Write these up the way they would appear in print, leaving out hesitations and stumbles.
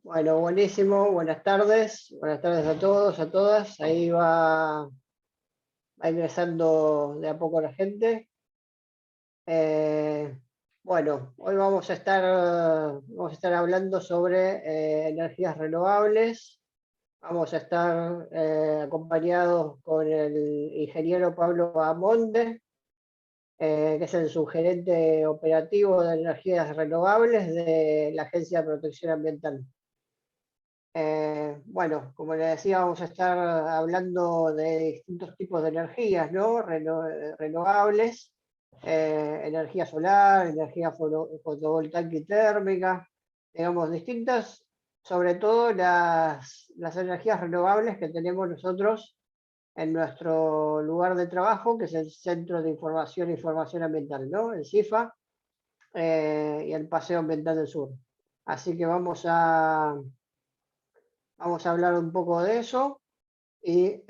Bueno, buenísimo, buenas tardes a todos, a todas. Ahí va ingresando de a poco la gente. Eh, bueno, hoy vamos a estar hablando sobre energías renovables. Vamos a estar acompañados con el ingeniero Pablo Amonde, que es el subgerente operativo de energías renovables de la Agencia de Protección Ambiental. Bueno, como le decía, vamos a estar hablando de distintos tipos de energías, ¿no? Renovables, energía solar, energía fotovoltaica y térmica, digamos, distintas, sobre todo las energías renovables que tenemos nosotros en nuestro lugar de trabajo, que es el Centro de Información e Información Ambiental, ¿no? El CIFA, y el Paseo Ambiental del Sur. Así que vamos a hablar un poco de eso y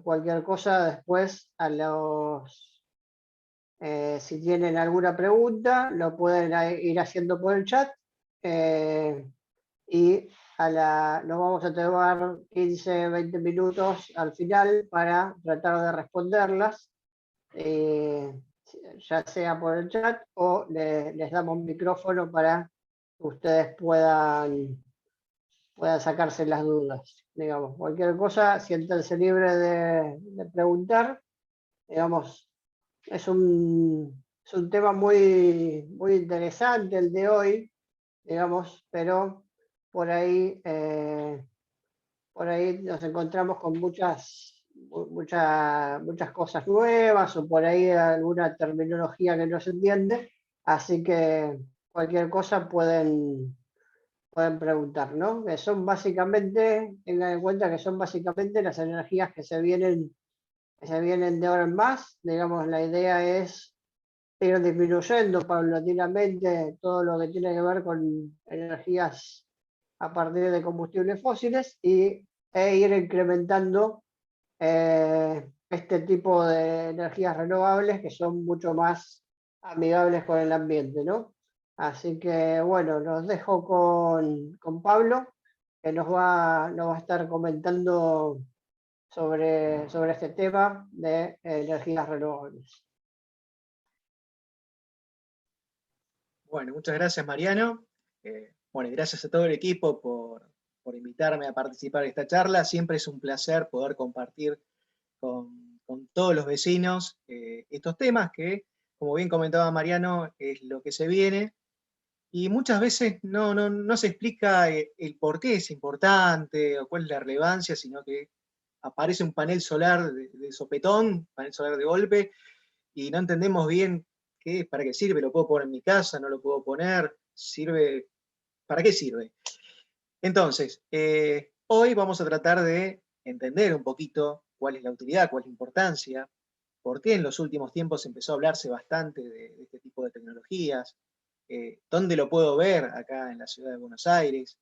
cualquier cosa después si tienen alguna pregunta, lo pueden ir haciendo por el chat, y nos vamos a tomar 15, 20 minutos al final para tratar de responderlas, ya sea por el chat o les damos micrófono para que ustedes puedan sacarse las dudas. Digamos, cualquier cosa, siéntanse libre de preguntar. Digamos, es un tema muy interesante el de hoy, digamos, pero por ahí, por ahí nos encontramos con muchas cosas nuevas o por ahí alguna terminología que no se entiende, así que cualquier cosa pueden preguntar, ¿no? Que son básicamente, tengan en cuenta que son básicamente las energías que se vienen de ahora en más. Digamos, la idea es ir disminuyendo paulatinamente todo lo que tiene que ver con energías a partir de combustibles fósiles e ir incrementando este tipo de energías renovables que son mucho más amigables con el ambiente, ¿no? Así que bueno, los dejo con Pablo, que nos va a estar comentando sobre este tema de energías renovables. Bueno, muchas gracias, Mariano. Bueno, y gracias a todo el equipo por invitarme a participar de esta charla. Siempre es un placer poder compartir con todos los vecinos estos temas que, como bien comentaba Mariano, es lo que se viene. Y muchas veces no se explica el por qué es importante o cuál es la relevancia, sino que aparece un panel solar de sopetón, panel solar de golpe, y no entendemos bien para qué sirve, lo puedo poner en mi casa, no lo puedo poner, sirve, ¿para qué sirve? Entonces, hoy vamos a tratar de entender un poquito cuál es la utilidad, cuál es la importancia, por qué en los últimos tiempos empezó a hablarse bastante de este tipo de tecnologías, dónde lo puedo ver acá en la ciudad de Buenos Aires.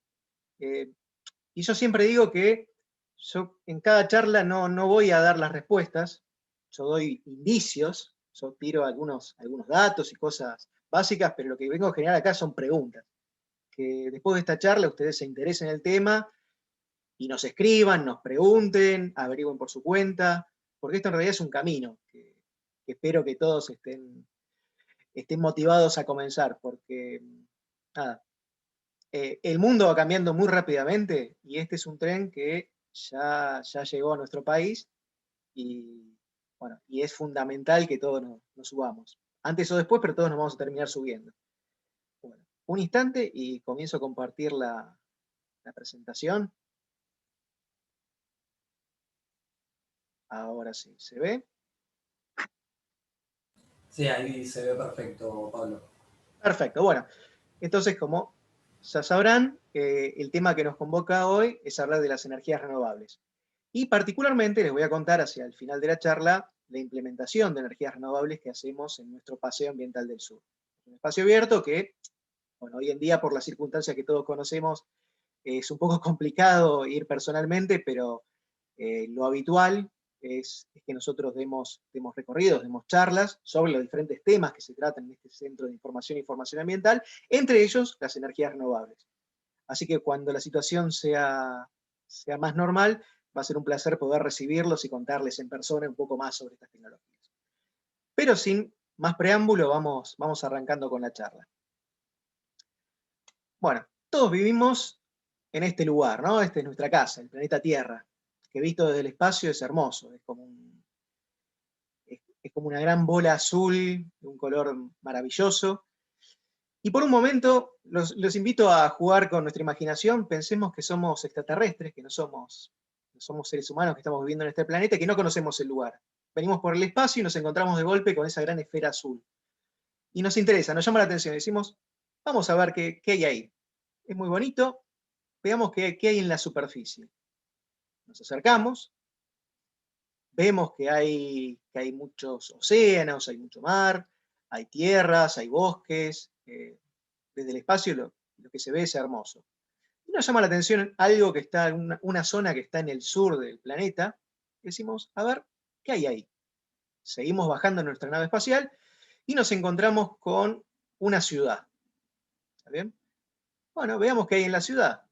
Y yo siempre digo que yo en cada charla no voy a dar las respuestas, yo doy indicios, yo tiro algunos datos y cosas básicas, pero lo que vengo a generar acá son preguntas. Que después de esta charla ustedes se interesen en el tema y nos escriban, nos pregunten, averigüen por su cuenta, porque esto en realidad es un camino que espero que todos estén motivados a comenzar, porque nada, el mundo va cambiando muy rápidamente y este es un tren que ya llegó a nuestro país y, bueno, y es fundamental que todos nos subamos. Antes o después, pero todos nos vamos a terminar subiendo. Bueno, un instante y comienzo a compartir la presentación. Ahora sí, ¿se ve? Sí, ahí se ve perfecto, Pablo. Perfecto, bueno. Entonces, como ya sabrán, el tema que nos convoca hoy es hablar de las energías renovables. Y particularmente les voy a contar hacia el final de la charla la implementación de energías renovables que hacemos en nuestro Paseo Ambiental del Sur. Un espacio abierto que, bueno, hoy en día por las circunstancias que todos conocemos, es un poco complicado ir personalmente, pero lo habitual es que nosotros demos recorridos, demos charlas sobre los diferentes temas que se tratan en este Centro de Información e Información Ambiental, entre ellos las energías renovables. Así que cuando la situación sea más normal, va a ser un placer poder recibirlos y contarles en persona un poco más sobre estas tecnologías. Pero sin más preámbulo, vamos arrancando con la charla. Bueno, todos vivimos en este lugar, ¿no? Esta es nuestra casa, el planeta Tierra, que visto desde el espacio es hermoso, es como una gran bola azul, de un color maravilloso. Y por un momento los invito a jugar con nuestra imaginación, pensemos que somos extraterrestres, que no somos seres humanos que estamos viviendo en este planeta y que no conocemos el lugar. Venimos por el espacio y nos encontramos de golpe con esa gran esfera azul. Y nos interesa, nos llama la atención, decimos, vamos a ver qué hay ahí. Es muy bonito, veamos qué hay en la superficie. Nos acercamos, vemos que hay muchos océanos, hay mucho mar, hay tierras, hay bosques. Desde el espacio lo que se ve es hermoso. Y nos llama la atención algo que está en una zona que está en el sur del planeta. Decimos, a ver, ¿qué hay ahí? Seguimos bajando en nuestra nave espacial y nos encontramos con una ciudad. ¿Está bien? Bueno, veamos qué hay en la ciudad.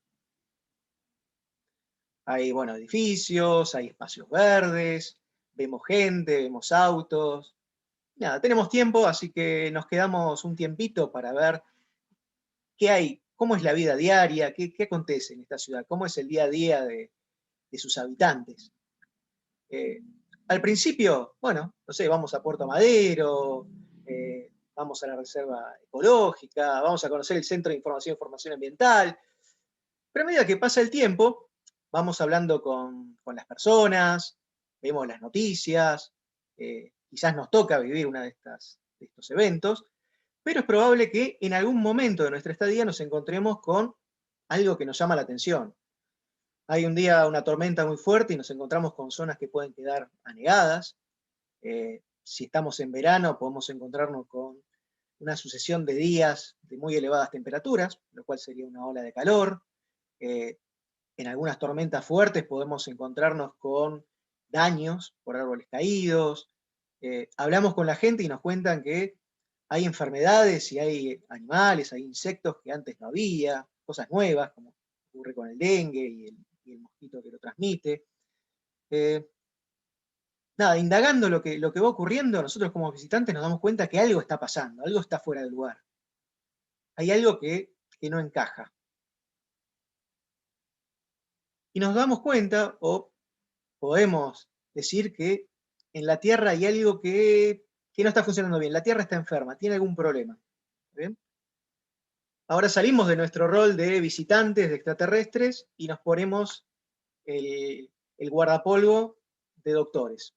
Hay, bueno, edificios, hay espacios verdes, vemos gente, vemos autos. Nada, tenemos tiempo, así que nos quedamos un tiempito para ver qué hay, cómo es la vida diaria, qué acontece en esta ciudad, cómo es el día a día de sus habitantes. Al principio, bueno, no sé, vamos a Puerto Madero, vamos a la Reserva Ecológica, vamos a conocer el Centro de Información y Formación Ambiental, pero a medida que pasa el tiempo, vamos hablando con las personas, vemos las noticias, quizás nos toca vivir uno de estos eventos, pero es probable que en algún momento de nuestra estadía nos encontremos con algo que nos llama la atención. Hay un día una tormenta muy fuerte y nos encontramos con zonas que pueden quedar anegadas. Si estamos en verano, podemos encontrarnos con una sucesión de días de muy elevadas temperaturas, lo cual sería una ola de calor. En algunas tormentas fuertes podemos encontrarnos con daños por árboles caídos. Hablamos con la gente y nos cuentan que hay enfermedades y hay animales, hay insectos que antes no había, cosas nuevas, como ocurre con el dengue y el mosquito que lo transmite. Nada, indagando lo que va ocurriendo, nosotros como visitantes nos damos cuenta que algo está pasando, algo está fuera del lugar. Hay algo que no encaja. Y nos damos cuenta, o podemos decir que en la Tierra hay algo que no está funcionando bien. La Tierra está enferma, tiene algún problema. ¿Bien? Ahora salimos de nuestro rol de visitantes, de extraterrestres, y nos ponemos el guardapolvo de doctores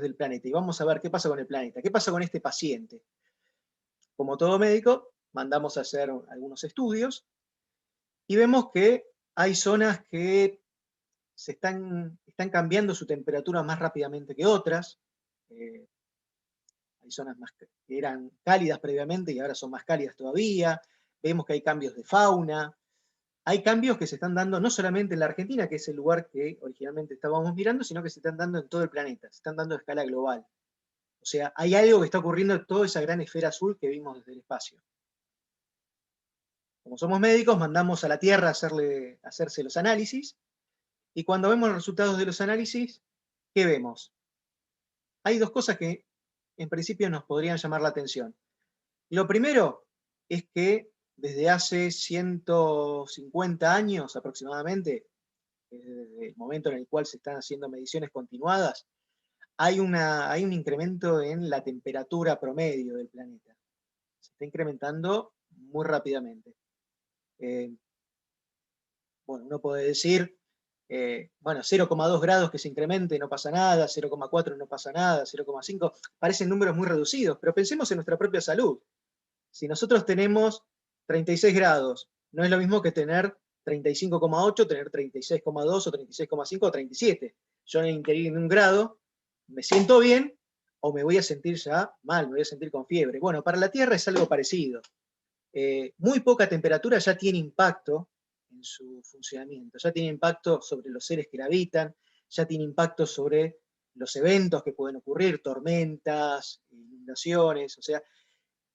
del planeta. Y vamos a ver qué pasa con el planeta, qué pasa con este paciente. Como todo médico, mandamos a hacer algunos estudios y vemos que hay zonas que están cambiando su temperatura más rápidamente que otras. Hay zonas que eran cálidas previamente y ahora son más cálidas todavía. Vemos que hay cambios de fauna. Hay cambios que se están dando no solamente en la Argentina, que es el lugar que originalmente estábamos mirando, sino que se están dando en todo el planeta, se están dando a escala global. O sea, hay algo que está ocurriendo en toda esa gran esfera azul que vimos desde el espacio. Como somos médicos, mandamos a la Tierra a hacerse los análisis, y cuando vemos los resultados de los análisis, ¿qué vemos? Hay dos cosas que en principio nos podrían llamar la atención. Lo primero es que desde hace 150 años aproximadamente, desde el momento en el cual se están haciendo mediciones continuadas, hay un incremento en la temperatura promedio del planeta. Se está incrementando muy rápidamente. Bueno, uno puede decir, bueno, 0,2 grados que se incremente, no pasa nada, 0,4 no pasa nada, 0,5, parecen números muy reducidos, pero pensemos en nuestra propia salud. Si nosotros tenemos 36 grados, no es lo mismo que tener 35,8, tener 36,2 o 36,5 o 37. Yo en el interior de un grado me siento bien o me voy a sentir ya mal, me voy a sentir con fiebre. Bueno, para la Tierra es algo parecido. Muy poca temperatura ya tiene impacto en su funcionamiento, ya tiene impacto sobre los seres que la habitan, ya tiene impacto sobre los eventos que pueden ocurrir, tormentas, inundaciones, o sea,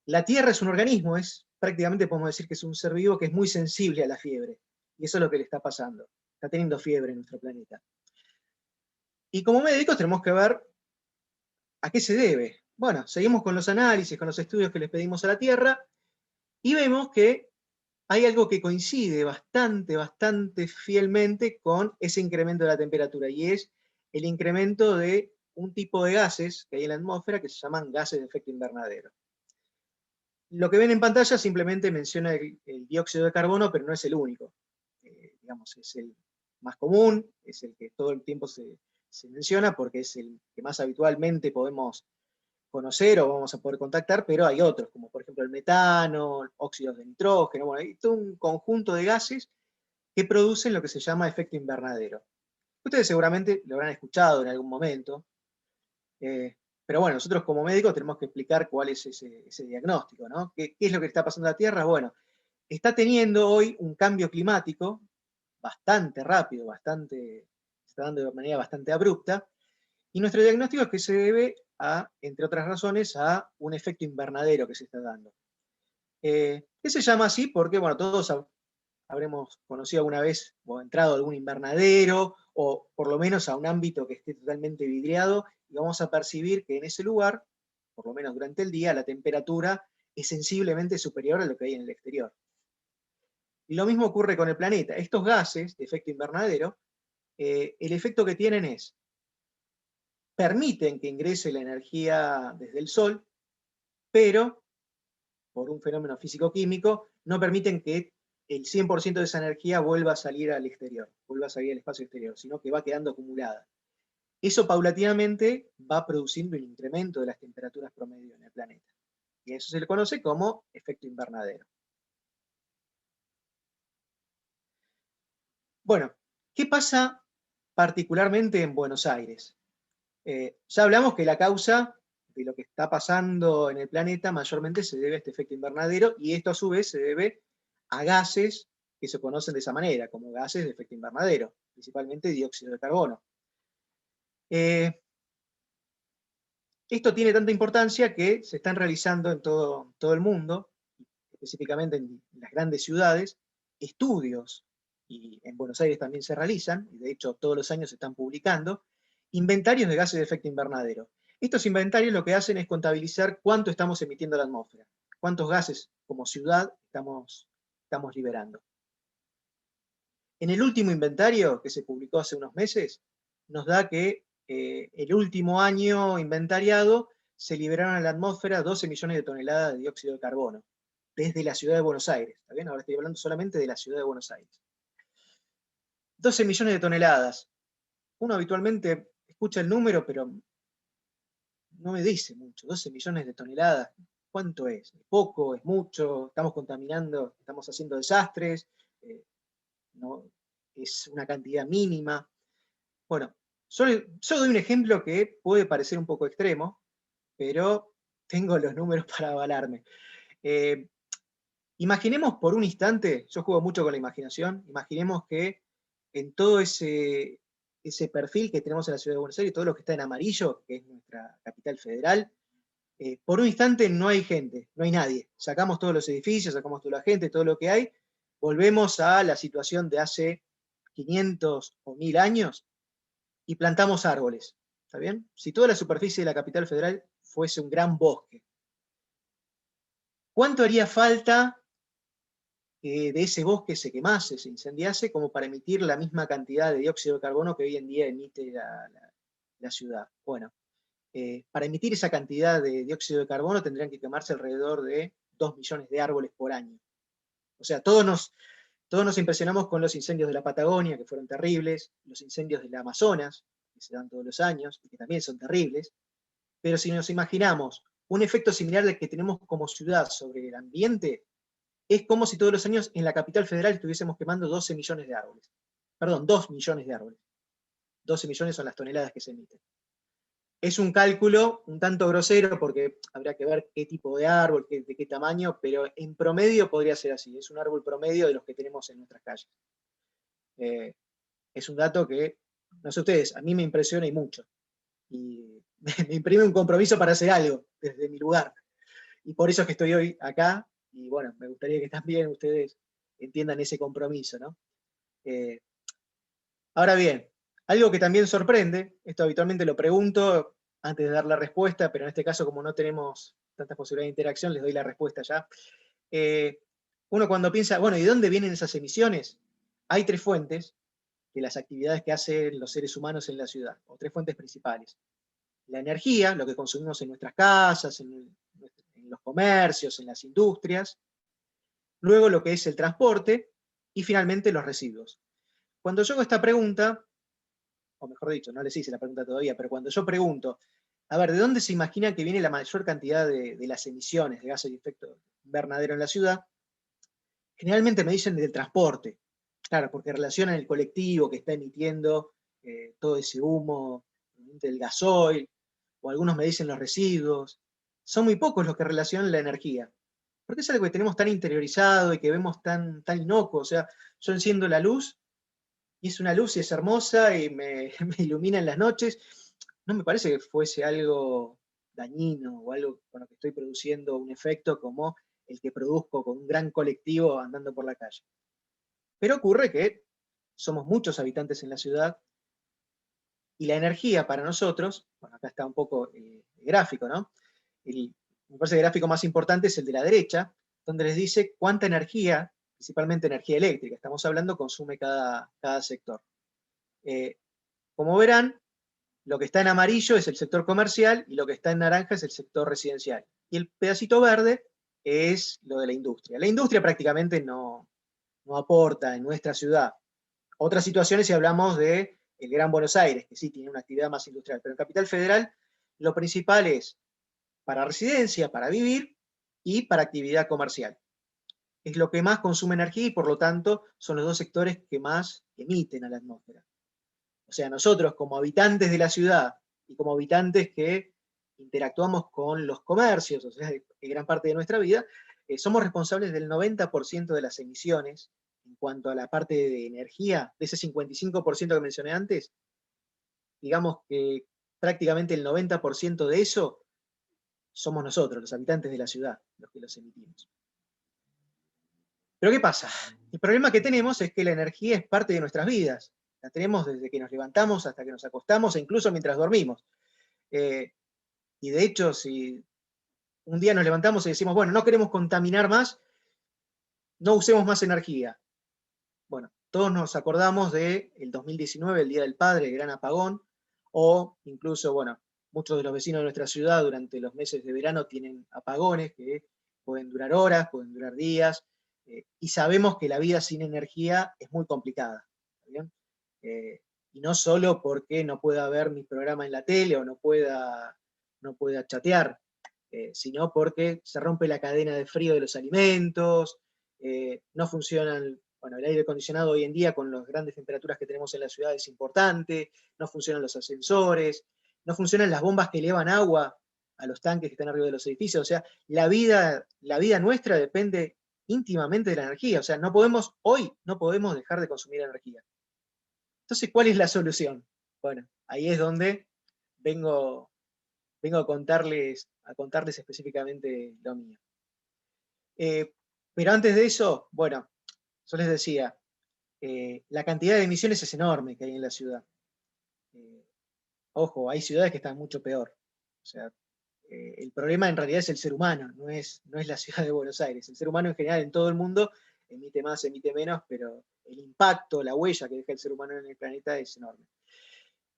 la Tierra es un organismo, prácticamente podemos decir que es un ser vivo que es muy sensible a la fiebre. Y eso es lo que le está pasando. Está teniendo fiebre en nuestro planeta. Y como médicos tenemos que ver a qué se debe. Bueno, seguimos con los análisis, con los estudios que les pedimos a la Tierra, y vemos que hay algo que coincide bastante fielmente con ese incremento de la temperatura, y es el incremento de un tipo de gases que hay en la atmósfera que se llaman gases de efecto invernadero. Lo que ven en pantalla simplemente menciona el dióxido de carbono, pero no es el único. Digamos, es el más común, es el que todo el tiempo se menciona porque es el que más habitualmente podemos conocer o vamos a poder contactar, pero hay otros, como por ejemplo el metano, óxidos de nitrógeno, bueno, hay todo un conjunto de gases que producen lo que se llama efecto invernadero. Ustedes seguramente lo habrán escuchado en algún momento, pero bueno, nosotros como médicos tenemos que explicar cuál es ese diagnóstico, ¿no? ¿Qué es lo que está pasando en la Tierra? Bueno, está teniendo hoy un cambio climático bastante rápido, se está dando de manera bastante abrupta, y nuestro diagnóstico es que se debe a, entre otras razones, a un efecto invernadero que se está dando. ¿Qué se llama así? Porque, bueno, todos habremos conocido alguna vez o entrado a algún invernadero, o por lo menos a un ámbito que esté totalmente vidriado, y vamos a percibir que en ese lugar, por lo menos durante el día, la temperatura es sensiblemente superior a lo que hay en el exterior. Y lo mismo ocurre con el planeta. Estos gases de efecto invernadero, el efecto que tienen es, permiten que ingrese la energía desde el Sol, pero, por un fenómeno físico-químico, no permiten que el 100% de esa energía vuelva a salir al exterior, vuelva a salir al espacio exterior, sino que va quedando acumulada. Eso paulatinamente va produciendo un incremento de las temperaturas promedio en el planeta. Y eso se le conoce como efecto invernadero. Bueno, ¿qué pasa particularmente en Buenos Aires? Ya hablamos que la causa de lo que está pasando en el planeta mayormente se debe a este efecto invernadero, y esto a su vez se debe a gases que se conocen de esa manera, como gases de efecto invernadero, principalmente dióxido de carbono. Esto tiene tanta importancia que se están realizando en todo el mundo, específicamente en las grandes ciudades, estudios, y en Buenos Aires también se realizan, y de hecho todos los años se están publicando, inventarios de gases de efecto invernadero. Estos inventarios lo que hacen es contabilizar cuánto estamos emitiendo a la atmósfera, cuántos gases como ciudad estamos liberando. En el último inventario, que se publicó hace unos meses, nos da que el último año inventariado se liberaron a la atmósfera 12 millones de toneladas de dióxido de carbono, desde la ciudad de Buenos Aires. ¿Está bien? Ahora estoy hablando solamente de la ciudad de Buenos Aires. 12 millones de toneladas. Uno habitualmente escucha el número, pero no me dice mucho. 12 millones de toneladas, ¿cuánto es? ¿Es poco? ¿Es mucho? ¿Estamos contaminando? ¿Estamos haciendo desastres? ¿No? ¿Es una cantidad mínima? Bueno, yo doy un ejemplo que puede parecer un poco extremo, pero tengo los números para avalarme. Imaginemos por un instante, yo juego mucho con la imaginación, imaginemos que en todo ese perfil que tenemos en la ciudad de Buenos Aires, todo lo que está en amarillo, que es nuestra capital federal, por un instante no hay gente, no hay nadie. Sacamos todos los edificios, sacamos toda la gente, todo lo que hay, volvemos a la situación de hace 500 o 1000 años y plantamos árboles. ¿Está bien? Si toda la superficie de la capital federal fuese un gran bosque, ¿cuánto haría falta que de ese bosque se quemase, se incendiase, como para emitir la misma cantidad de dióxido de carbono que hoy en día emite la ciudad? Bueno, para emitir esa cantidad de dióxido de carbono tendrían que quemarse alrededor de 2 millones de árboles por año. O sea, todos nos impresionamos con los incendios de la Patagonia, que fueron terribles, los incendios del Amazonas, que se dan todos los años, y que también son terribles, pero si nos imaginamos un efecto similar del que tenemos como ciudad sobre el ambiente, es como si todos los años en la capital federal estuviésemos quemando 12 millones de árboles. Perdón, 2 millones de árboles. 12 millones son las toneladas que se emiten. Es un cálculo un tanto grosero porque habría que ver qué tipo de árbol, de qué tamaño, pero en promedio podría ser así. Es un árbol promedio de los que tenemos en nuestras calles. Es un dato que, no sé ustedes, a mí me impresiona y mucho. Y me imprime un compromiso para hacer algo desde mi lugar. Y por eso es que estoy hoy acá, y bueno, me gustaría que también ustedes entiendan ese compromiso, ¿no? Ahora bien, algo que también sorprende, esto habitualmente lo pregunto antes de dar la respuesta, pero en este caso, como no tenemos tantas posibilidades de interacción, les doy la respuesta ya. Uno cuando piensa, bueno, ¿y de dónde vienen esas emisiones? Hay tres fuentes de las actividades que hacen los seres humanos en la ciudad, o tres fuentes principales. La energía, lo que consumimos en nuestras casas, en los comercios, en las industrias. Luego lo que es el transporte y finalmente los residuos. Cuando yo hago esta pregunta, o mejor dicho, no les hice la pregunta todavía, pero cuando yo pregunto, a ver, ¿de dónde se imaginan que viene la mayor cantidad de las emisiones de gases de efecto invernadero en la ciudad? Generalmente me dicen del transporte. Claro, porque relacionan el colectivo que está emitiendo todo ese humo, del gasoil, o algunos me dicen los residuos. Son muy pocos los que relacionan la energía. Porque es algo que tenemos tan interiorizado y que vemos tan inocuo. O sea, yo enciendo la luz y es una luz y es hermosa y me ilumina en las noches. No me parece que fuese algo dañino o algo con lo que estoy produciendo un efecto como el que produzco con un gran colectivo andando por la calle. Pero ocurre que somos muchos habitantes en la ciudad y la energía para nosotros, bueno, acá está un poco el gráfico, ¿no? Me parece que el gráfico más importante es el de la derecha, donde les dice cuánta energía, principalmente energía eléctrica, estamos hablando, consume cada sector. Como verán, lo que está en amarillo es el sector comercial y lo que está en naranja es el sector residencial. Y el pedacito verde es lo de la industria. La industria prácticamente no aporta en nuestra ciudad. Otras situaciones si hablamos de el Gran Buenos Aires, que sí tiene una actividad más industrial, pero en Capital Federal lo principal es para residencia, para vivir y para actividad comercial. Es lo que más consume energía y por lo tanto son los dos sectores que más emiten a la atmósfera. O sea, nosotros como habitantes de la ciudad y como habitantes que interactuamos con los comercios, o sea, en gran parte de nuestra vida, somos responsables del 90% de las emisiones en cuanto a la parte de energía, de ese 55% que mencioné antes, digamos que prácticamente el 90% de eso somos nosotros, los habitantes de la ciudad, los que los emitimos. Pero ¿qué pasa? El problema que tenemos es que la energía es parte de nuestras vidas. La tenemos desde que nos levantamos hasta que nos acostamos e incluso mientras dormimos. Y de hecho, si un día nos levantamos y decimos, bueno, no queremos contaminar más, no usemos más energía. Bueno, todos nos acordamos del 2019, el Día del Padre, el gran apagón, o incluso, bueno, muchos de los vecinos de nuestra ciudad durante los meses de verano tienen apagones que pueden durar horas, pueden durar días, y sabemos que la vida sin energía es muy complicada. ¿Bien? Y no solo porque no pueda ver mi programa en la tele o no pueda chatear, sino porque se rompe la cadena de frío de los alimentos, no funcionan, bueno, el aire acondicionado hoy en día con las grandes temperaturas que tenemos en la ciudad es importante, no funcionan los ascensores, no funcionan las bombas que elevan agua a los tanques que están arriba de los edificios, o sea, la vida nuestra depende íntimamente de la energía, o sea, hoy no podemos dejar de consumir energía. Entonces, ¿cuál es la solución? Bueno, ahí es donde vengo a contarles específicamente lo mío. Pero antes de eso, bueno, yo les decía, la cantidad de emisiones es enorme que hay en la ciudad. Ojo, hay ciudades que están mucho peor. O sea, el problema en realidad es el ser humano, no es la ciudad de Buenos Aires. El ser humano en general en todo el mundo emite más, emite menos, pero el impacto, la huella que deja el ser humano en el planeta es enorme.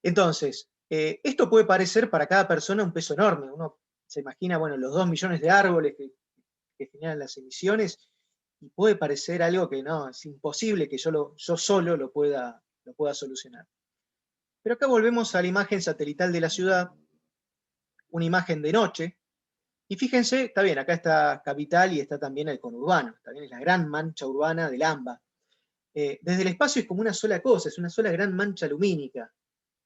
Entonces, esto puede parecer para cada persona un peso enorme. Uno se imagina, bueno, los 2 millones de árboles que generan las emisiones, y puede parecer algo que no, es imposible que yo solo lo pueda solucionar. Pero acá volvemos a la imagen satelital de la ciudad, una imagen de noche, y fíjense, está bien, acá está Capital y está también el conurbano, también es la gran mancha urbana del AMBA. Desde el espacio es como una sola cosa, es una sola gran mancha lumínica,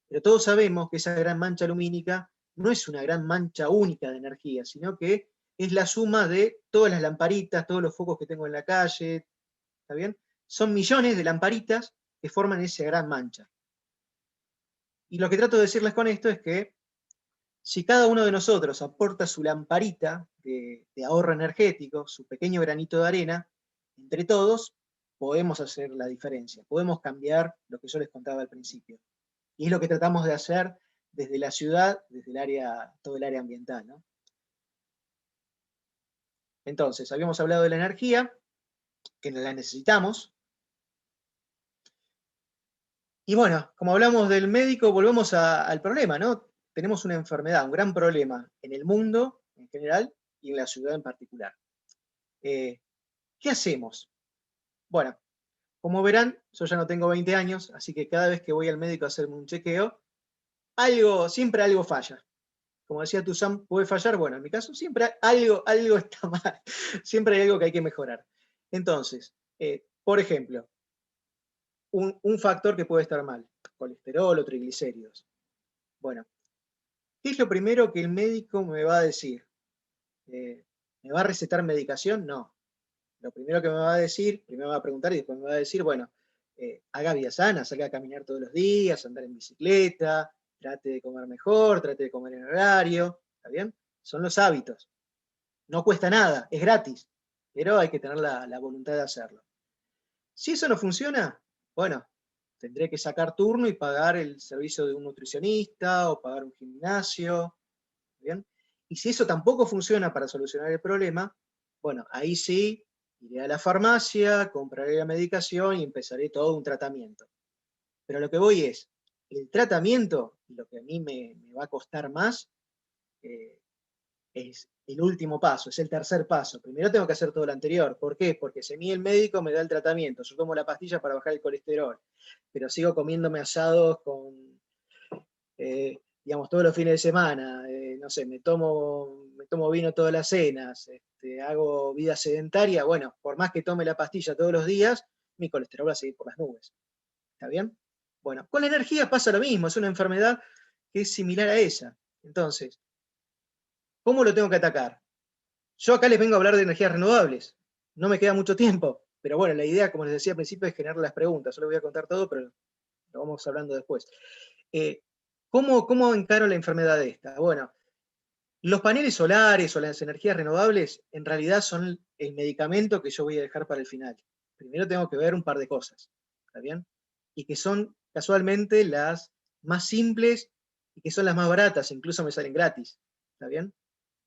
pero todos sabemos que esa gran mancha lumínica no es una gran mancha única de energía, sino que es la suma de todas las lamparitas, todos los focos que tengo en la calle, ¿está bien? Son millones de lamparitas que forman esa gran mancha. Y lo que trato de decirles con esto es que si cada uno de nosotros aporta su lamparita de ahorro energético, su pequeño granito de arena, entre todos, podemos hacer la diferencia, podemos cambiar lo que yo les contaba al principio. Y es lo que tratamos de hacer desde la ciudad, desde el área, todo el área ambiental, ¿no? Entonces, habíamos hablado de la energía, que la necesitamos. Y bueno, como hablamos del médico, volvemos al problema, ¿no? Tenemos una enfermedad, un gran problema en el mundo en general y en la ciudad en particular. ¿Qué hacemos? Bueno, como verán, yo ya no tengo 20 años, así que cada vez que voy al médico a hacerme un chequeo, siempre algo falla. Como decía Tuzán, ¿puede fallar? Bueno, en mi caso siempre algo está mal, siempre hay algo que hay que mejorar. Entonces, por ejemplo, un factor que puede estar mal, colesterol o triglicéridos. Bueno, ¿qué es lo primero que el médico me va a decir? ¿Me va a recetar medicación? No. Lo primero que me va a decir, primero me va a preguntar y después me va a decir, bueno, haga vida sana, salga a caminar todos los días, andar en bicicleta, trate de comer mejor, trate de comer en horario, ¿está bien? Son los hábitos. No cuesta nada, es gratis, pero hay que tener la voluntad de hacerlo. Si eso no funciona, bueno, tendré que sacar turno y pagar el servicio de un nutricionista o pagar un gimnasio, ¿bien? Y si eso tampoco funciona para solucionar el problema, bueno, ahí sí, iré a la farmacia, compraré la medicación y empezaré todo un tratamiento. Pero lo que voy es, el tratamiento, y lo que a mí me va a costar más, es el último paso, es el tercer paso. Primero tengo que hacer todo lo anterior. ¿Por qué? Porque si a mí el médico me da el tratamiento, yo tomo la pastilla para bajar el colesterol, pero sigo comiéndome asados con, digamos, todos los fines de semana, no sé, me tomo vino todas las cenas, hago vida sedentaria, bueno, por más que tome la pastilla todos los días, mi colesterol va a seguir por las nubes. ¿Está bien? Bueno, con la energía pasa lo mismo, es una enfermedad que es similar a esa. Entonces, ¿cómo lo tengo que atacar? Yo acá les vengo a hablar de energías renovables. No me queda mucho tiempo, pero bueno, la idea, como les decía al principio, es generar las preguntas. Yo les voy a contar todo, pero lo vamos hablando después. ¿Cómo encaro la enfermedad de esta? Bueno, los paneles solares o las energías renovables en realidad son el medicamento que yo voy a dejar para el final. Primero tengo que ver un par de cosas, ¿está bien? Y que son casualmente las más simples y que son las más baratas, incluso me salen gratis, ¿está bien?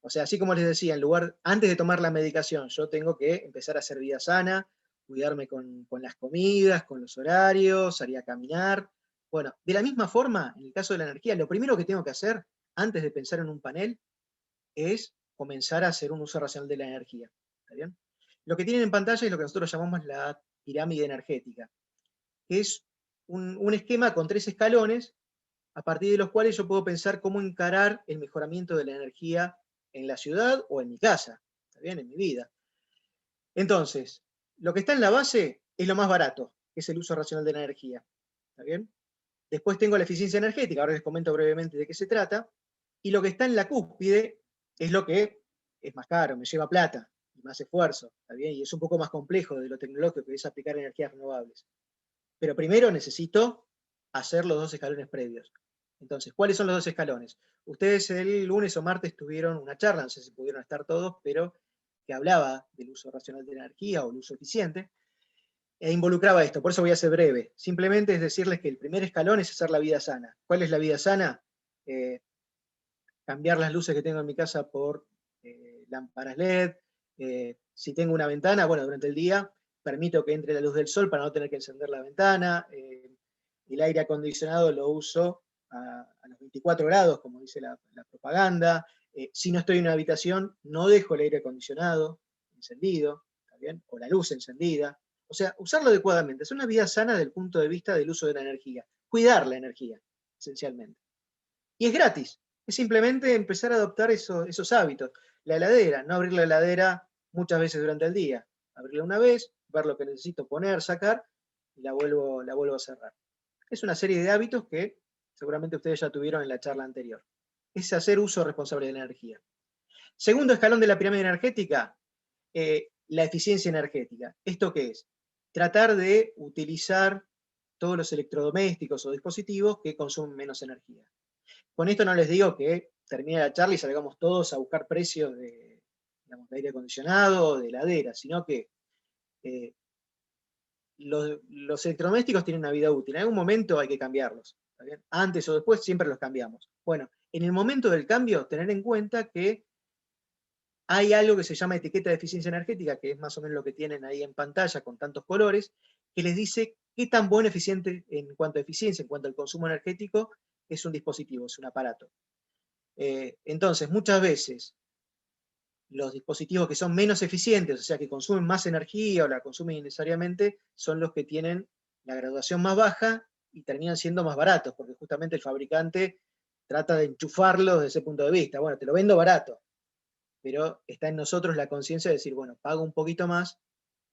O sea, así como les decía, antes de tomar la medicación, yo tengo que empezar a hacer vida sana, cuidarme con las comidas, con los horarios, salir a caminar. Bueno, de la misma forma, en el caso de la energía, lo primero que tengo que hacer, antes de pensar en un panel, es comenzar a hacer un uso racional de la energía. ¿Está bien? Lo que tienen en pantalla es lo que nosotros llamamos la pirámide energética, que es un esquema con 3 escalones, a partir de los cuales yo puedo pensar cómo encarar el mejoramiento de la energía en la ciudad o en mi casa, ¿está bien? En mi vida. Entonces, lo que está en la base es lo más barato, que es el uso racional de la energía, ¿está bien? Después tengo la eficiencia energética, ahora les comento brevemente de qué se trata, y lo que está en la cúspide es lo que es más caro, me lleva plata y más esfuerzo, ¿está bien? Y es un poco más complejo de lo tecnológico que es aplicar energías renovables. Pero primero necesito hacer los 2 escalones previos. Entonces, ¿cuáles son los 2 escalones? Ustedes el lunes o martes tuvieron una charla, no sé si pudieron estar todos, pero que hablaba del uso racional de la energía o el uso eficiente, e involucraba esto, por eso voy a ser breve. Simplemente es decirles que el primer escalón es hacer la vida sana. ¿Cuál es la vida sana? Cambiar las luces que tengo en mi casa por lámparas LED. Si tengo una ventana, bueno, durante el día permito que entre la luz del sol para no tener que encender la ventana. El aire acondicionado lo uso a los 24 grados, como dice la propaganda. Si no estoy en una habitación, no dejo el aire acondicionado encendido, ¿está bien? O la luz encendida. O sea, usarlo adecuadamente. Es una vida sana desde el punto de vista del uso de la energía. Cuidar la energía, esencialmente. Y es gratis. Es simplemente empezar a adoptar esos hábitos. La heladera, no abrir la heladera muchas veces durante el día. Abrirla una vez, ver lo que necesito poner, sacar, y la vuelvo a cerrar. Es una serie de hábitos que seguramente ustedes ya tuvieron en la charla anterior. Es hacer uso responsable de la energía. Segundo escalón de la pirámide energética, la eficiencia energética. ¿Esto qué es? Tratar de utilizar todos los electrodomésticos o dispositivos que consumen menos energía. Con esto no les digo que termine la charla y salgamos todos a buscar precios de aire acondicionado o de heladera, sino que los electrodomésticos tienen una vida útil. En algún momento hay que cambiarlos. ¿Está bien? Antes o después siempre los cambiamos. Bueno, en el momento del cambio, tener en cuenta que hay algo que se llama etiqueta de eficiencia energética, que es más o menos lo que tienen ahí en pantalla con tantos colores, que les dice qué tan buen eficiente en cuanto a eficiencia, en cuanto al consumo energético, es un dispositivo, es un aparato. Entonces, muchas veces, los dispositivos que son menos eficientes, o sea, que consumen más energía o la consumen innecesariamente, son los que tienen la graduación más baja y terminan siendo más baratos, porque justamente el fabricante trata de enchufarlos desde ese punto de vista. Bueno, te lo vendo barato, pero está en nosotros la conciencia de decir, bueno, pago un poquito más,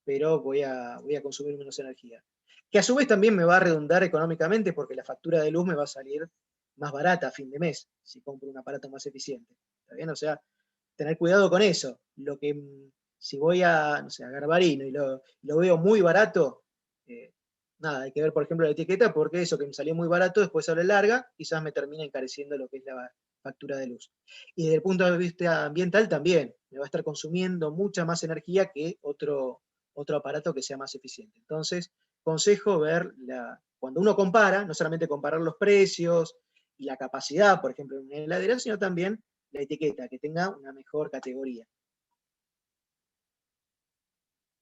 pero voy a consumir menos energía. Que a su vez también me va a redundar económicamente, porque la factura de luz me va a salir más barata a fin de mes, si compro un aparato más eficiente. ¿Está bien? O sea, tener cuidado con eso. Lo que, si voy a, no sé, a Garbarino y lo veo muy barato, nada, hay que ver, por ejemplo, la etiqueta, porque eso que me salió muy barato, después a la larga, quizás me termina encareciendo lo que es la factura de luz. Y desde el punto de vista ambiental también, me va a estar consumiendo mucha más energía que otro aparato que sea más eficiente. Entonces, consejo ver, cuando uno compara, no solamente comparar los precios y la capacidad, por ejemplo, en una heladera, sino también la etiqueta, que tenga una mejor categoría.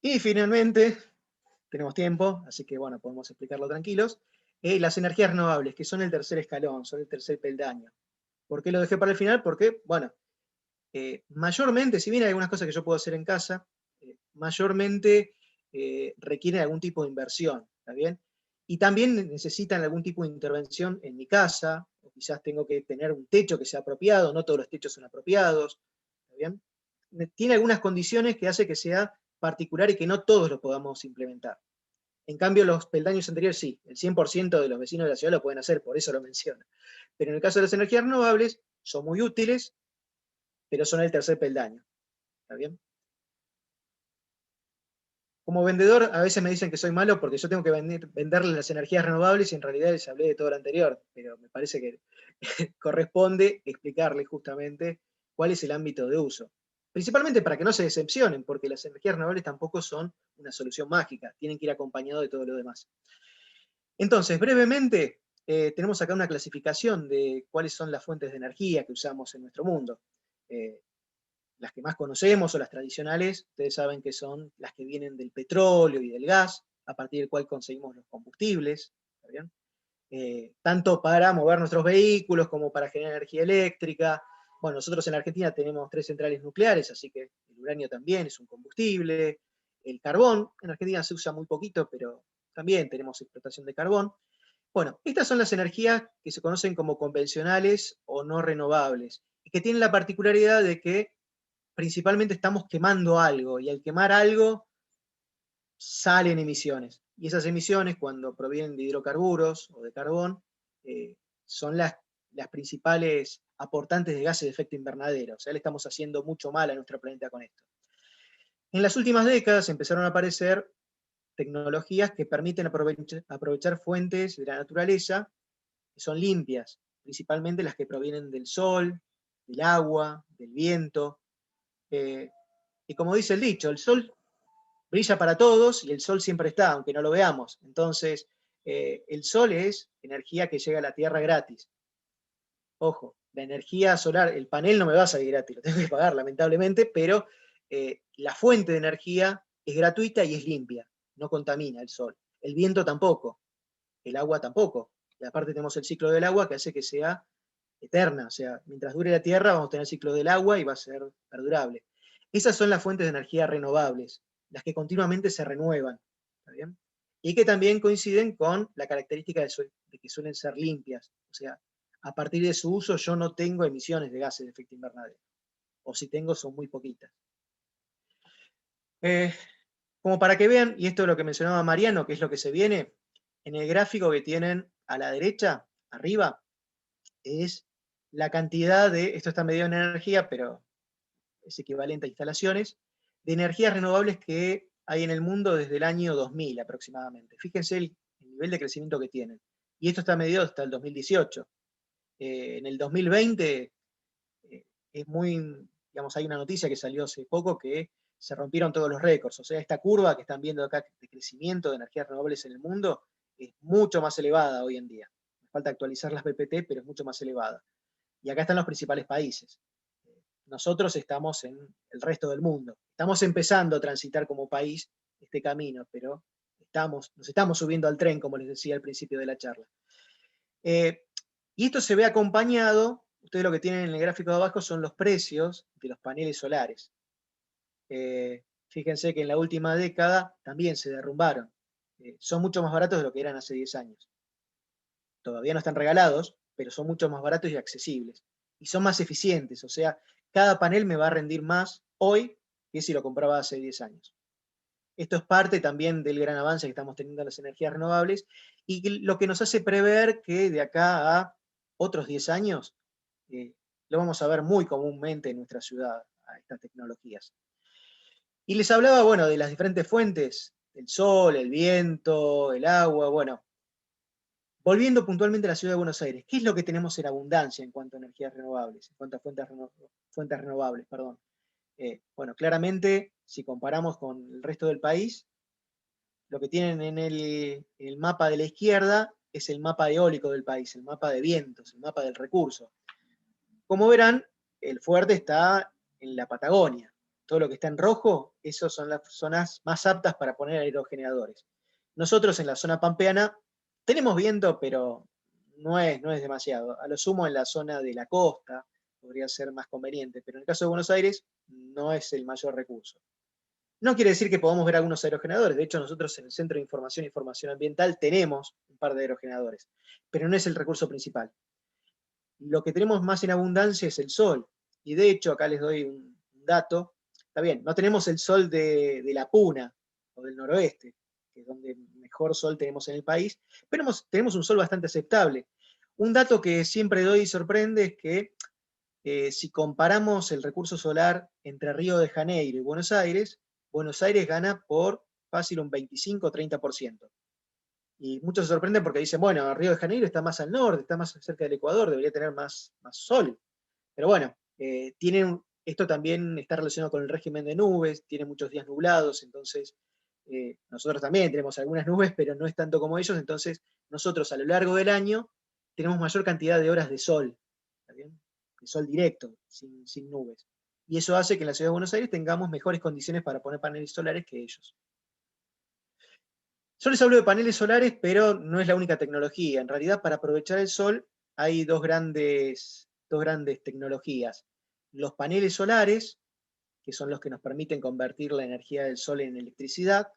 Y finalmente, tenemos tiempo, así que bueno, podemos explicarlo tranquilos, las energías renovables, que son el tercer escalón, son el tercer peldaño. ¿Por qué lo dejé para el final? Porque, bueno, mayormente, si bien hay algunas cosas que yo puedo hacer en casa, mayormente requieren algún tipo de inversión, ¿está bien? Y también necesitan algún tipo de intervención en mi casa, o quizás tengo que tener un techo que sea apropiado, no todos los techos son apropiados, ¿está bien? Tiene algunas condiciones que hace que sea particular y que no todos lo podamos implementar. En cambio, los peldaños anteriores sí, el 100% de los vecinos de la ciudad lo pueden hacer, por eso lo menciono. Pero en el caso de las energías renovables, son muy útiles, pero son el tercer peldaño. ¿Está bien? Como vendedor, a veces me dicen que soy malo porque yo tengo que venderles las energías renovables y en realidad les hablé de todo lo anterior, pero me parece que corresponde explicarles justamente cuál es el ámbito de uso. Principalmente para que no se decepcionen, porque las energías renovables tampoco son una solución mágica, tienen que ir acompañados de todo lo demás. Entonces, brevemente, tenemos acá una clasificación de cuáles son las fuentes de energía que usamos en nuestro mundo. Las que más conocemos o las tradicionales, ustedes saben que son las que vienen del petróleo y del gas, a partir del cual conseguimos los combustibles, ¿está bien? Tanto para mover nuestros vehículos como para generar energía eléctrica. Bueno, nosotros en Argentina tenemos 3 centrales nucleares, así que el uranio también es un combustible. El carbón, en Argentina se usa muy poquito, pero también tenemos explotación de carbón. Bueno, estas son las energías que se conocen como convencionales o no renovables, y que tienen la particularidad de que principalmente estamos quemando algo, y al quemar algo salen emisiones. Y esas emisiones, cuando provienen de hidrocarburos o de carbón, son las principales aportantes de gases de efecto invernadero. O sea, le estamos haciendo mucho mal a nuestro planeta con esto. En las últimas décadas empezaron a aparecer tecnologías que permiten aprovechar fuentes de la naturaleza que son limpias, principalmente las que provienen del sol, del agua, del viento. Y como dice el dicho, el sol brilla para todos y el sol siempre está, aunque no lo veamos. Entonces, el sol es energía que llega a la Tierra gratis. Ojo, la energía solar, el panel no me va a salir gratis, lo tengo que pagar lamentablemente, pero la fuente de energía es gratuita y es limpia, no contamina el sol. El viento tampoco, el agua tampoco. Y aparte tenemos el ciclo del agua que hace que sea eterna, o sea, mientras dure la Tierra vamos a tener el ciclo del agua y va a ser perdurable. Esas son las fuentes de energía renovables, las que continuamente se renuevan, ¿está bien? Y que también coinciden con la característica de que suelen ser limpias, o sea, a partir de su uso yo no tengo emisiones de gases de efecto invernadero, o si tengo son muy poquitas. Como para que vean, y esto es lo que mencionaba Mariano, que es lo que se viene, en el gráfico que tienen a la derecha, arriba, es la cantidad de, esto está medido en energía, pero es equivalente a instalaciones, de energías renovables que hay en el mundo desde el año 2000 aproximadamente. Fíjense el nivel de crecimiento que tienen. Y esto está medido hasta el 2018. En el 2020 es muy, digamos, hay una noticia que salió hace poco que se rompieron todos los récords. O sea, esta curva que están viendo acá de crecimiento de energías renovables en el mundo es mucho más elevada hoy en día. Me falta actualizar las PPT, pero es mucho más elevada. Y acá están los principales países. Nosotros estamos en el resto del mundo. Estamos empezando a transitar como país este camino, pero nos estamos subiendo al tren, como les decía al principio de la charla. Y esto se ve acompañado, ustedes lo que tienen en el gráfico de abajo son los precios de los paneles solares. Fíjense que en la última década también se derrumbaron. Son mucho más baratos de lo que eran hace 10 años. Todavía no están regalados, pero son mucho más baratos y accesibles. Y son más eficientes, o sea, cada panel me va a rendir más hoy que si lo compraba hace 10 años. Esto es parte también del gran avance que estamos teniendo en las energías renovables y lo que nos hace prever que de acá a otros 10 años lo vamos a ver muy comúnmente en nuestra ciudad, a estas tecnologías. Y les hablaba, bueno, de las diferentes fuentes, el sol, el viento, el agua, bueno. Volviendo puntualmente a la ciudad de Buenos Aires, ¿qué es lo que tenemos en abundancia en cuanto a energías renovables, en cuanto a fuentes renovables, perdón? Bueno, claramente, si comparamos con el resto del país, lo que tienen en el mapa de la izquierda es el mapa eólico del país, el mapa de vientos, el mapa del recurso. Como verán, el fuerte está en la Patagonia. Todo lo que está en rojo, esas son las zonas más aptas para poner aerogeneradores. Nosotros en la zona pampeana tenemos viento, pero no es demasiado. A lo sumo en la zona de la costa podría ser más conveniente, pero en el caso de Buenos Aires no es el mayor recurso. No quiere decir que podamos ver algunos aerogeneradores. De hecho, nosotros en el Centro de Información y Formación Ambiental tenemos un par de aerogeneradores, pero no es el recurso principal. Lo que tenemos más en abundancia es el sol. Y de hecho, acá les doy un dato. Está bien, no tenemos el sol de la Puna o del noroeste, que es donde mejor sol tenemos en el país, pero tenemos un sol bastante aceptable. Un dato que siempre doy y sorprende es que si comparamos el recurso solar entre Río de Janeiro y Buenos Aires gana por fácil un 25 o 30%. Y muchos se sorprenden porque dicen, bueno, Río de Janeiro está más al norte, está más cerca del Ecuador, debería tener más sol. Pero bueno, esto también está relacionado con el régimen de nubes, tiene muchos días nublados, entonces nosotros también tenemos algunas nubes, pero no es tanto como ellos, entonces nosotros a lo largo del año tenemos mayor cantidad de horas de sol, ¿está bien? De sol directo, sin nubes. Y eso hace que en la ciudad de Buenos Aires tengamos mejores condiciones para poner paneles solares que ellos. Yo les hablo de paneles solares, pero no es la única tecnología. En realidad, para aprovechar el sol hay dos grandes tecnologías. Los paneles solares, que son los que nos permiten convertir la energía del sol en electricidad,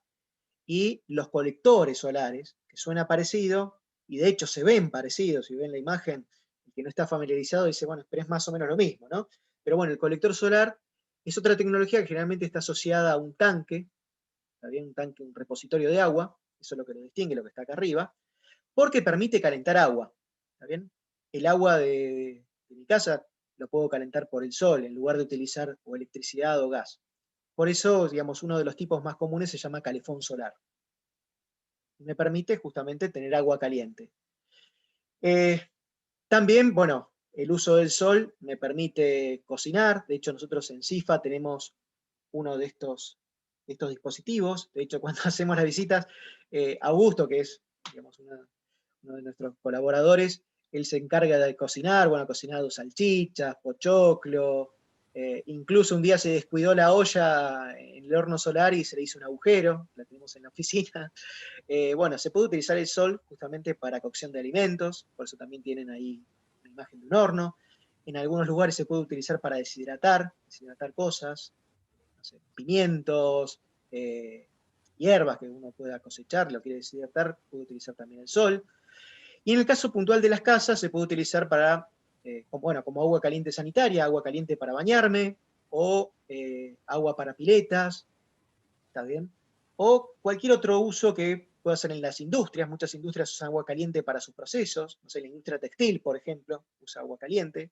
y los colectores solares, que suena parecido, y de hecho se ven parecidos. Si ven la imagen, el que no está familiarizado dice, bueno, pero es más o menos lo mismo, ¿no? Pero bueno, el colector solar es otra tecnología que generalmente está asociada a un tanque, ¿está bien? Un tanque, un repositorio de agua, eso es lo que lo distingue, lo que está acá arriba, porque permite calentar agua, ¿está bien? El agua de mi casa lo puedo calentar por el sol, en lugar de utilizar o electricidad o gas. Por eso, digamos, uno de los tipos más comunes se llama calefón solar. Me permite justamente tener agua caliente. También, bueno, el uso del sol me permite cocinar. De hecho, nosotros en CIFA tenemos uno de estos dispositivos. De hecho, cuando hacemos las visitas, Augusto, que es, digamos, uno de nuestros colaboradores, él se encarga de cocinar, bueno, ha cocinado salchichas, pochoclo, incluso un día se descuidó la olla en el horno solar y se le hizo un agujero, la tenemos en la oficina. Bueno, se puede utilizar el sol justamente para cocción de alimentos, por eso también tienen ahí una imagen de un horno. En algunos lugares se puede utilizar para deshidratar cosas, no sé, pimientos, hierbas que uno pueda cosechar, lo quiere deshidratar, puede utilizar también el sol. Y en el caso puntual de las casas se puede utilizar para, como agua caliente sanitaria, agua caliente para bañarme, o agua para piletas, ¿está bien? O cualquier otro uso que pueda hacer en las industrias. Muchas industrias usan agua caliente para sus procesos. No sé, la industria textil, por ejemplo, usa agua caliente.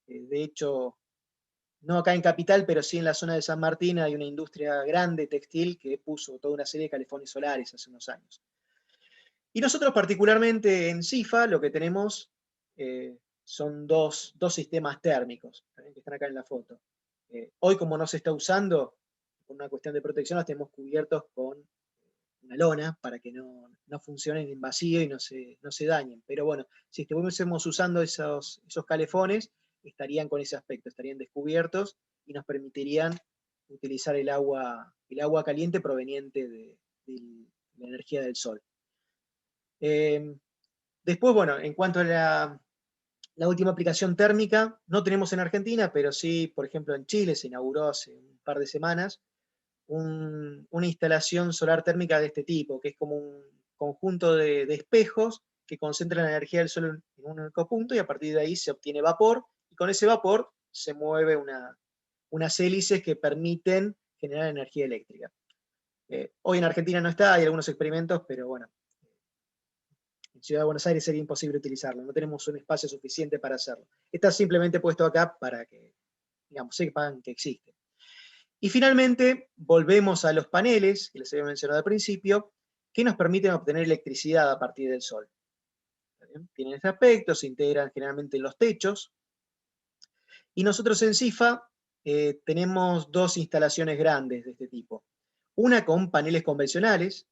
De hecho, no acá en Capital, pero sí en la zona de San Martín hay una industria grande textil que puso toda una serie de calefones solares hace unos años. Y nosotros particularmente en CIFA lo que tenemos son dos sistemas térmicos, que están acá en la foto. Hoy como no se está usando, por una cuestión de protección, los tenemos cubiertos con una lona para que no funcionen en vacío y no se dañen. Pero bueno, si estuviésemos usando esos calefones, estarían con ese aspecto, estarían descubiertos y nos permitirían utilizar el agua caliente proveniente de la energía del sol. Después, bueno, en cuanto a la última aplicación térmica, no tenemos en Argentina, pero sí, por ejemplo, en Chile se inauguró hace un par de semanas una instalación solar térmica de este tipo, que es como un conjunto de espejos que concentran la energía del sol en un único punto y a partir de ahí se obtiene vapor y con ese vapor se mueve unas hélices que permiten generar energía eléctrica. Hoy en Argentina no está, hay algunos experimentos, pero bueno, en Ciudad de Buenos Aires sería imposible utilizarlo, no tenemos un espacio suficiente para hacerlo. Está simplemente puesto acá para que, digamos, sepan que existe. Y finalmente, volvemos a los paneles, que les había mencionado al principio, que nos permiten obtener electricidad a partir del sol. Tienen este aspecto, se integran generalmente en los techos. Y nosotros en CIFA tenemos dos instalaciones grandes de este tipo. Una con paneles convencionales,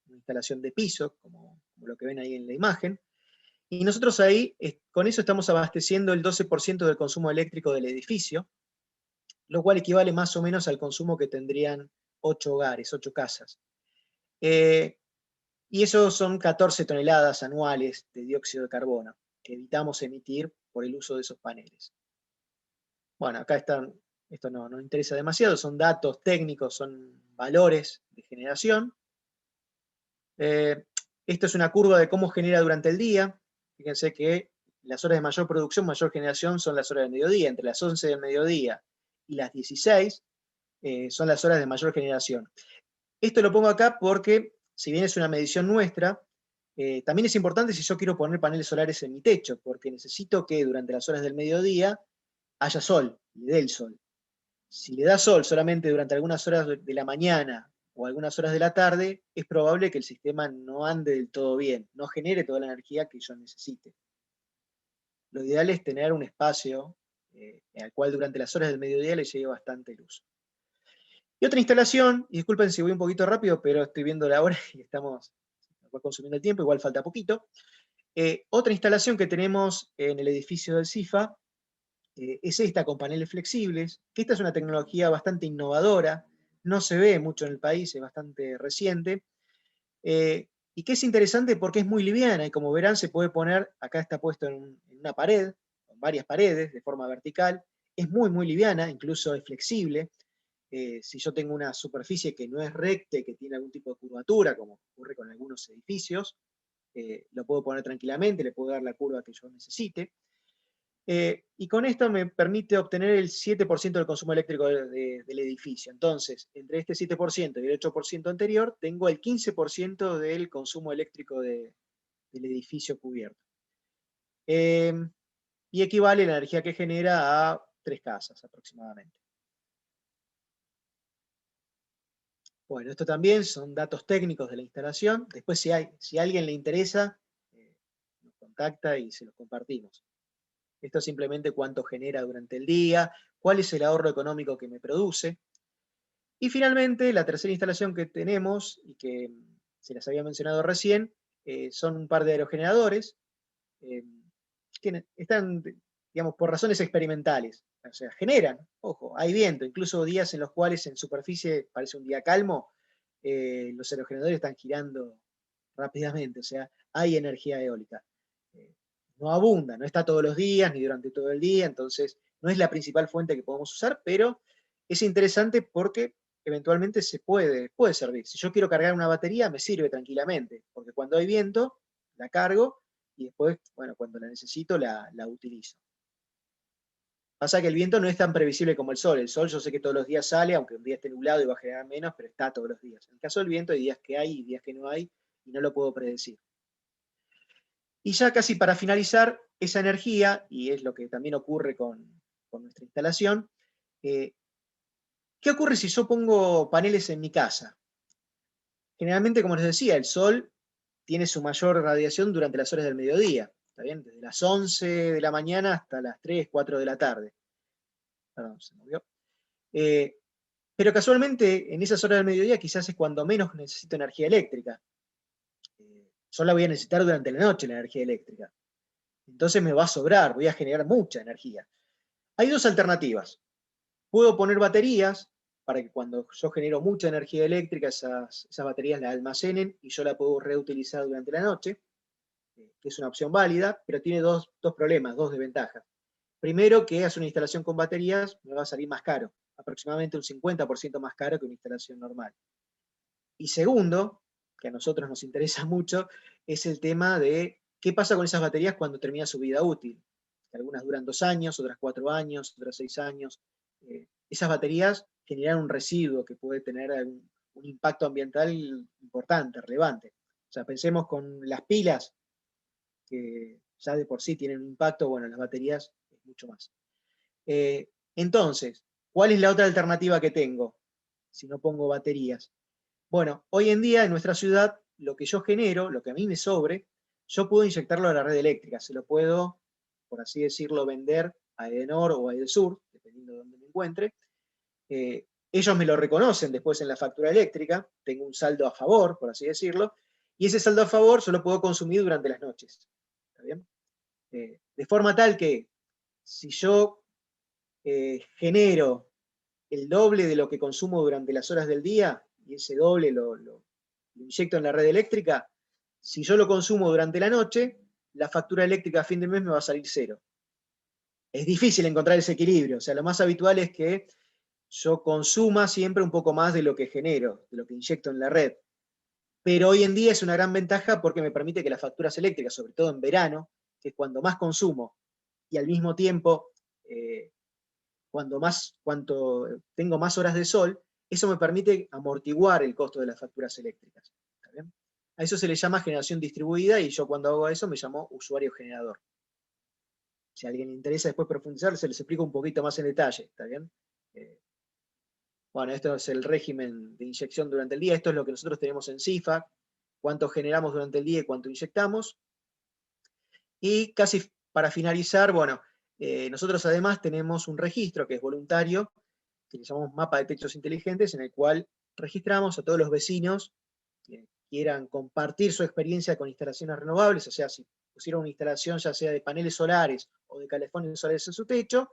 una instalación de piso, como lo que ven ahí en la imagen. Y nosotros ahí, con eso estamos abasteciendo el 12% del consumo eléctrico del edificio, lo cual equivale más o menos al consumo que tendrían 8 hogares, 8 casas. Y eso son 14 toneladas anuales de dióxido de carbono que evitamos emitir por el uso de esos paneles. Bueno, acá están, esto no nos interesa demasiado, son datos técnicos, son valores de generación. Esto es una curva de cómo genera durante el día. Fíjense que las horas de mayor producción, mayor generación son las horas del mediodía. Entre las 11 del mediodía y las 16 son las horas de mayor generación. Esto lo pongo acá porque, si bien es una medición nuestra, también es importante si yo quiero poner paneles solares en mi techo, porque necesito que durante las horas del mediodía haya sol, y dé el sol. Si le da sol solamente durante algunas horas de la mañana o algunas horas de la tarde, es probable que el sistema no ande del todo bien, no genere toda la energía que yo necesite. Lo ideal es tener un espacio al cual durante las horas del mediodía le llegue bastante luz. Y otra instalación, y disculpen si voy un poquito rápido, pero estoy viendo la hora y estamos consumiendo el tiempo, igual falta poquito. Otra instalación que tenemos en el edificio del CIFA es esta con paneles flexibles, que esta es una tecnología bastante innovadora, no se ve mucho en el país, es bastante reciente, y que es interesante porque es muy liviana, y como verán se puede poner, acá está puesto en una pared, en varias paredes, de forma vertical, es muy liviana, incluso es flexible. Si yo tengo una superficie que no es recta y que tiene algún tipo de curvatura, como ocurre con algunos edificios, lo puedo poner tranquilamente, le puedo dar la curva que yo necesite. Y con esto me permite obtener el 7% del consumo eléctrico del edificio. Entonces, entre este 7% y el 8% anterior, tengo el 15% del consumo eléctrico del edificio cubierto. Y equivale la energía que genera a 3 casas aproximadamente. Bueno, esto también son datos técnicos de la instalación. Después, si a alguien le interesa, nos contacta y se los compartimos. Esto es simplemente cuánto genera durante el día, cuál es el ahorro económico que me produce. Y finalmente, la tercera instalación que tenemos, y que se las había mencionado recién, son un par de aerogeneradores, que están, digamos, por razones experimentales. O sea, generan, ojo, hay viento, incluso días en los cuales en superficie parece un día calmo, los aerogeneradores están girando rápidamente, o sea, hay energía eólica. No abunda, no está todos los días ni durante todo el día, entonces no es la principal fuente que podemos usar, pero es interesante porque eventualmente puede servir. Si yo quiero cargar una batería, me sirve tranquilamente, porque cuando hay viento, la cargo y después, bueno, cuando la necesito, la utilizo. Pasa que el viento no es tan previsible como el sol. El sol yo sé que todos los días sale, aunque un día esté nublado y va a generar menos, pero está todos los días. En el caso del viento hay días que hay y días que no hay, y no lo puedo predecir. Y ya casi para finalizar, esa energía, y es lo que también ocurre con nuestra instalación, ¿qué ocurre si yo pongo paneles en mi casa? Generalmente, como les decía, el sol tiene su mayor radiación durante las horas del mediodía, ¿está bien? Desde las 11 de la mañana hasta las 3, 4 de la tarde. Perdón, se movió. Pero casualmente, en esas horas del mediodía quizás es cuando menos necesito energía eléctrica. Yo la voy a necesitar durante la noche, la energía eléctrica. Entonces me va a sobrar, voy a generar mucha energía. Hay dos alternativas. Puedo poner baterías para que cuando yo genero mucha energía eléctrica, esas baterías la almacenen y yo la puedo reutilizar durante la noche, que es una opción válida, pero tiene dos problemas, dos desventajas. Primero, que hacer una instalación con baterías me va a salir más caro, aproximadamente un 50% más caro que una instalación normal. Y segundo, que a nosotros nos interesa mucho, es el tema de qué pasa con esas baterías cuando termina su vida útil. Algunas duran 2 años, otras 4 años, otras 6 años. Esas baterías generan un residuo que puede tener un impacto ambiental importante, relevante. O sea, pensemos con las pilas, que ya de por sí tienen un impacto, bueno, las baterías es mucho más. Entonces, ¿cuál es la otra alternativa que tengo si no pongo baterías? Bueno, hoy en día en nuestra ciudad, lo que yo genero, lo que a mí me sobre, yo puedo inyectarlo a la red eléctrica, se lo puedo, por así decirlo, vender a Edenor o a Edesur, dependiendo de dónde me encuentre. Ellos me lo reconocen después en la factura eléctrica, tengo un saldo a favor, por así decirlo, y ese saldo a favor yo lo puedo consumir durante las noches. ¿Está bien? De forma tal que si yo genero el doble de lo que consumo durante las horas del día, y ese doble lo inyecto en la red eléctrica, si yo lo consumo durante la noche, la factura eléctrica a fin de mes me va a salir cero. Es difícil encontrar ese equilibrio, o sea, lo más habitual es que yo consuma siempre un poco más de lo que genero, de lo que inyecto en la red. Pero hoy en día es una gran ventaja porque me permite que las facturas eléctricas, sobre todo en verano, que es cuando más consumo, y al mismo tiempo cuanto tengo más horas de sol, eso me permite amortiguar el costo de las facturas eléctricas. ¿Está bien? A eso se le llama generación distribuida y yo cuando hago eso me llamo usuario generador. Si a alguien le interesa después profundizar, se les explico un poquito más en detalle. ¿Está bien? Bueno, esto es el régimen de inyección durante el día. Esto es lo que nosotros tenemos en CIFAC, cuánto generamos durante el día y cuánto inyectamos. Y casi para finalizar, bueno, nosotros además tenemos un registro que es voluntario, que le llamamos mapa de techos inteligentes, en el cual registramos a todos los vecinos que quieran compartir su experiencia con instalaciones renovables, o sea, si pusieron una instalación ya sea de paneles solares o de calefones solares en su techo,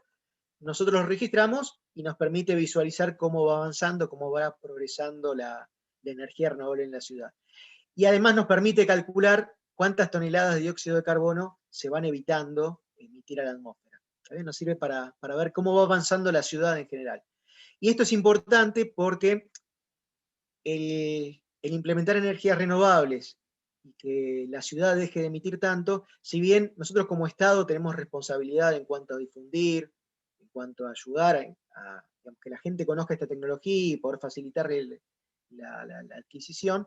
nosotros los registramos y nos permite visualizar cómo va avanzando, cómo va progresando la energía renovable en la ciudad. Y además nos permite calcular cuántas toneladas de dióxido de carbono se van evitando emitir a la atmósfera. ¿Sabes? Nos sirve para ver cómo va avanzando la ciudad en general. Y esto es importante porque el implementar energías renovables y que la ciudad deje de emitir tanto, si bien nosotros como Estado tenemos responsabilidad en cuanto a difundir, en cuanto a ayudar a que la gente conozca esta tecnología y poder facilitarle la adquisición,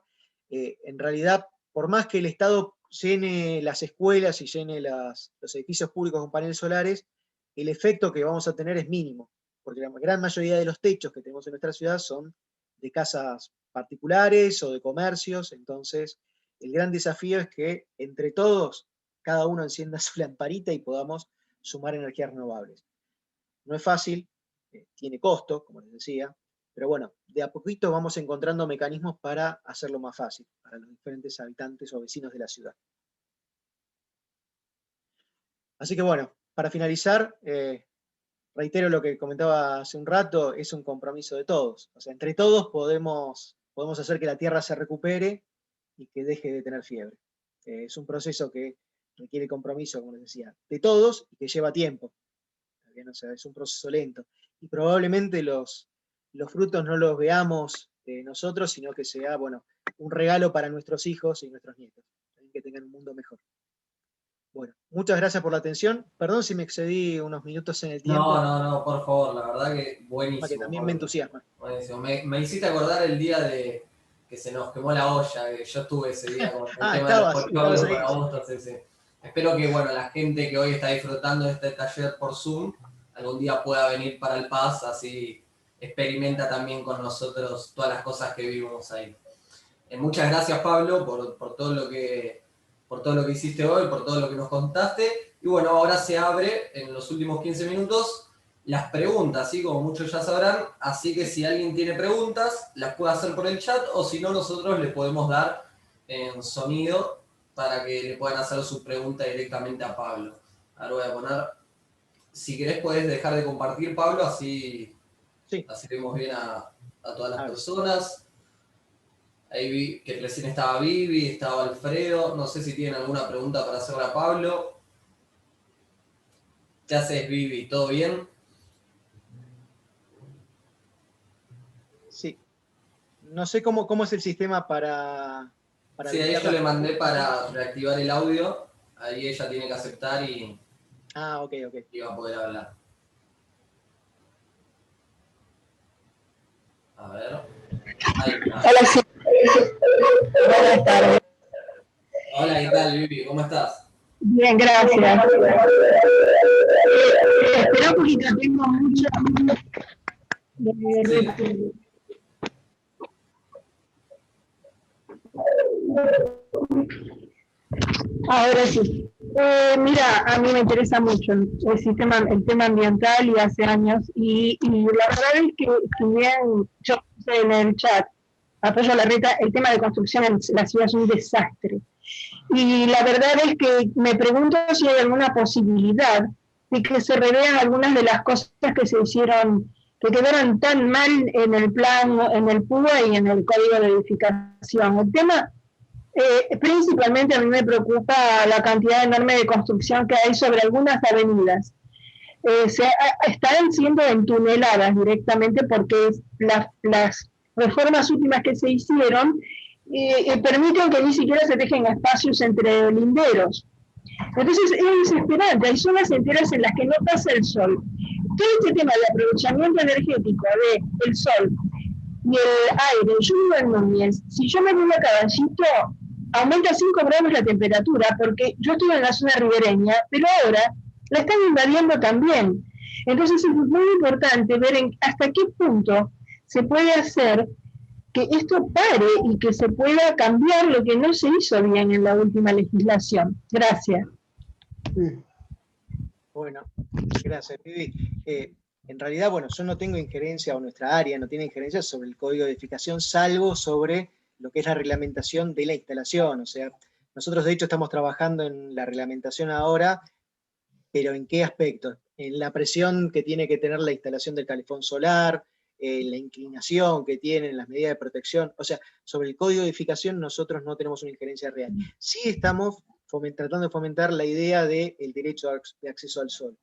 en realidad, por más que el Estado llene las escuelas y llene los edificios públicos con paneles solares, el efecto que vamos a tener es mínimo, porque la gran mayoría de los techos que tenemos en nuestra ciudad son de casas particulares o de comercios, entonces el gran desafío es que entre todos, cada uno encienda su lamparita y podamos sumar energías renovables. No es fácil, tiene costo, como les decía, pero bueno, de a poquito vamos encontrando mecanismos para hacerlo más fácil, para los diferentes habitantes o vecinos de la ciudad. Así que bueno, para finalizar, reitero lo que comentaba hace un rato, es un compromiso de todos. O sea, entre todos podemos hacer que la Tierra se recupere y que deje de tener fiebre. Es un proceso que requiere compromiso, como les decía, de todos y que lleva tiempo. O sea, es un proceso lento. Y probablemente los frutos no los veamos nosotros, sino que sea, bueno, un regalo para nuestros hijos y nuestros nietos, que tengan un mundo mejor. Bueno, muchas gracias por la atención. Perdón si me excedí unos minutos en el tiempo. No, por favor, la verdad que buenísimo. Que también me entusiasma. Buenísimo. Me hiciste acordar el día de que se nos quemó la olla, que yo estuve ese día con el tema estabas de los para agosto, sí. Espero que bueno, la gente que hoy está disfrutando de este taller por Zoom, algún día pueda venir para el Paz, así experimenta también con nosotros todas las cosas que vivimos ahí. Muchas gracias, Pablo, por todo lo que hiciste hoy, por todo lo que nos contaste. Y bueno, ahora se abre en los últimos 15 minutos las preguntas, ¿sí? Como muchos ya sabrán, así que si alguien tiene preguntas, las puede hacer por el chat, o si no, nosotros le podemos dar en sonido para que le puedan hacer su pregunta directamente a Pablo. Ahora voy a poner, si querés podés dejar de compartir, Pablo, así, Sí. así vemos bien a todas las A ver. personas. Ahí vi que recién estaba Vivi, estaba Alfredo, no sé si tienen alguna pregunta para hacerle a Pablo. ¿Qué haces, Vivi? ¿Todo bien? Sí. No sé cómo es el sistema para Sí, ahí enviar yo las le mandé preguntas. para reactivar el audio. Ahí ella tiene que aceptar y Ah, ok. va a poder hablar. A ver. Ahí está. Hola, sí. Buenas tardes. Hola, ¿qué tal, Vivi? ¿Cómo estás? Bien, gracias. Espera un poquito, tengo mucho. Sí. Ahora sí. Mira, a mí me interesa mucho el tema ambiental y hace años. Y la verdad es que si bien yo puse en el chat, apoyo a la Rita, el tema de construcción en la ciudad es un desastre. Y la verdad es que me pregunto si hay alguna posibilidad de que se revean algunas de las cosas que se hicieron, que quedaron tan mal en el plan, en el PUA y en el código de edificación. El tema, principalmente a mí me preocupa la cantidad enorme de construcción que hay sobre algunas avenidas. Están siendo entuneladas directamente porque las reformas últimas que se hicieron permiten que ni siquiera se dejen espacios entre linderos. Entonces es desesperante, hay zonas enteras en las que no pasa el sol. Todo este tema de aprovechamiento energético del sol y el aire, yo vivo en Núñez, si yo me voy a Caballito, aumenta 5 grados la temperatura, porque yo estuve en la zona ribereña, pero ahora la están invadiendo también. Entonces es muy importante ver hasta qué punto se puede hacer que esto pare y que se pueda cambiar lo que no se hizo bien en la última legislación. Gracias. Bueno, gracias, Vivi. En realidad, bueno, yo no tengo injerencia, o nuestra área no tiene injerencia sobre el código de edificación, salvo sobre lo que es la reglamentación de la instalación. O sea, nosotros de hecho estamos trabajando en la reglamentación ahora, pero ¿en qué aspectos? En la presión que tiene que tener la instalación del calefón solar, la inclinación que tienen, las medidas de protección. O sea, sobre el código de edificación nosotros no tenemos una injerencia real. Sí estamos tratando de fomentar la idea del derecho de acceso al sol,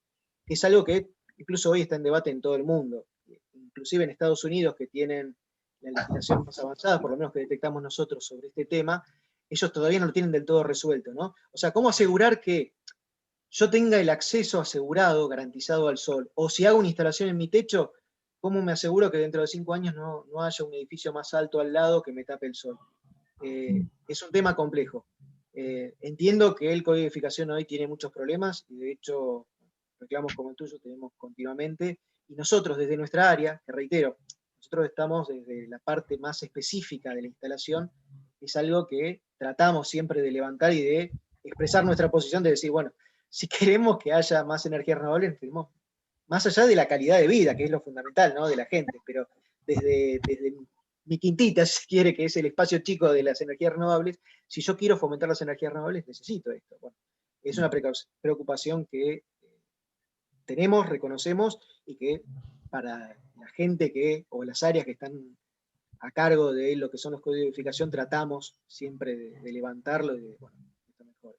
que es algo que incluso hoy está en debate en todo el mundo. Inclusive en Estados Unidos, que tienen la legislación más avanzada, por lo menos que detectamos nosotros sobre este tema, ellos todavía no lo tienen del todo resuelto, ¿no? O sea, ¿cómo asegurar que yo tenga el acceso asegurado, garantizado al sol? O si hago una instalación en mi techo, ¿cómo me aseguro que dentro de 5 años no haya un edificio más alto al lado que me tape el sol? Es un tema complejo. Entiendo que el código de edificación hoy tiene muchos problemas, y de hecho reclamos como el tuyo tenemos continuamente, y nosotros desde nuestra área, que reitero, nosotros estamos desde la parte más específica de la instalación, es algo que tratamos siempre de levantar y de expresar nuestra posición, de decir, bueno, si queremos que haya más energías renovables, tenemos, más allá de la calidad de vida, que es lo fundamental, ¿no?, de la gente, pero desde mi quintita, si quiere, que es el espacio chico de las energías renovables, si yo quiero fomentar las energías renovables, necesito esto. Bueno, es una preocupación que tenemos, reconocemos, y que para la gente o las áreas que están a cargo de lo que son los códigos de edificación, tratamos siempre de levantarlo y de, bueno, esto mejor.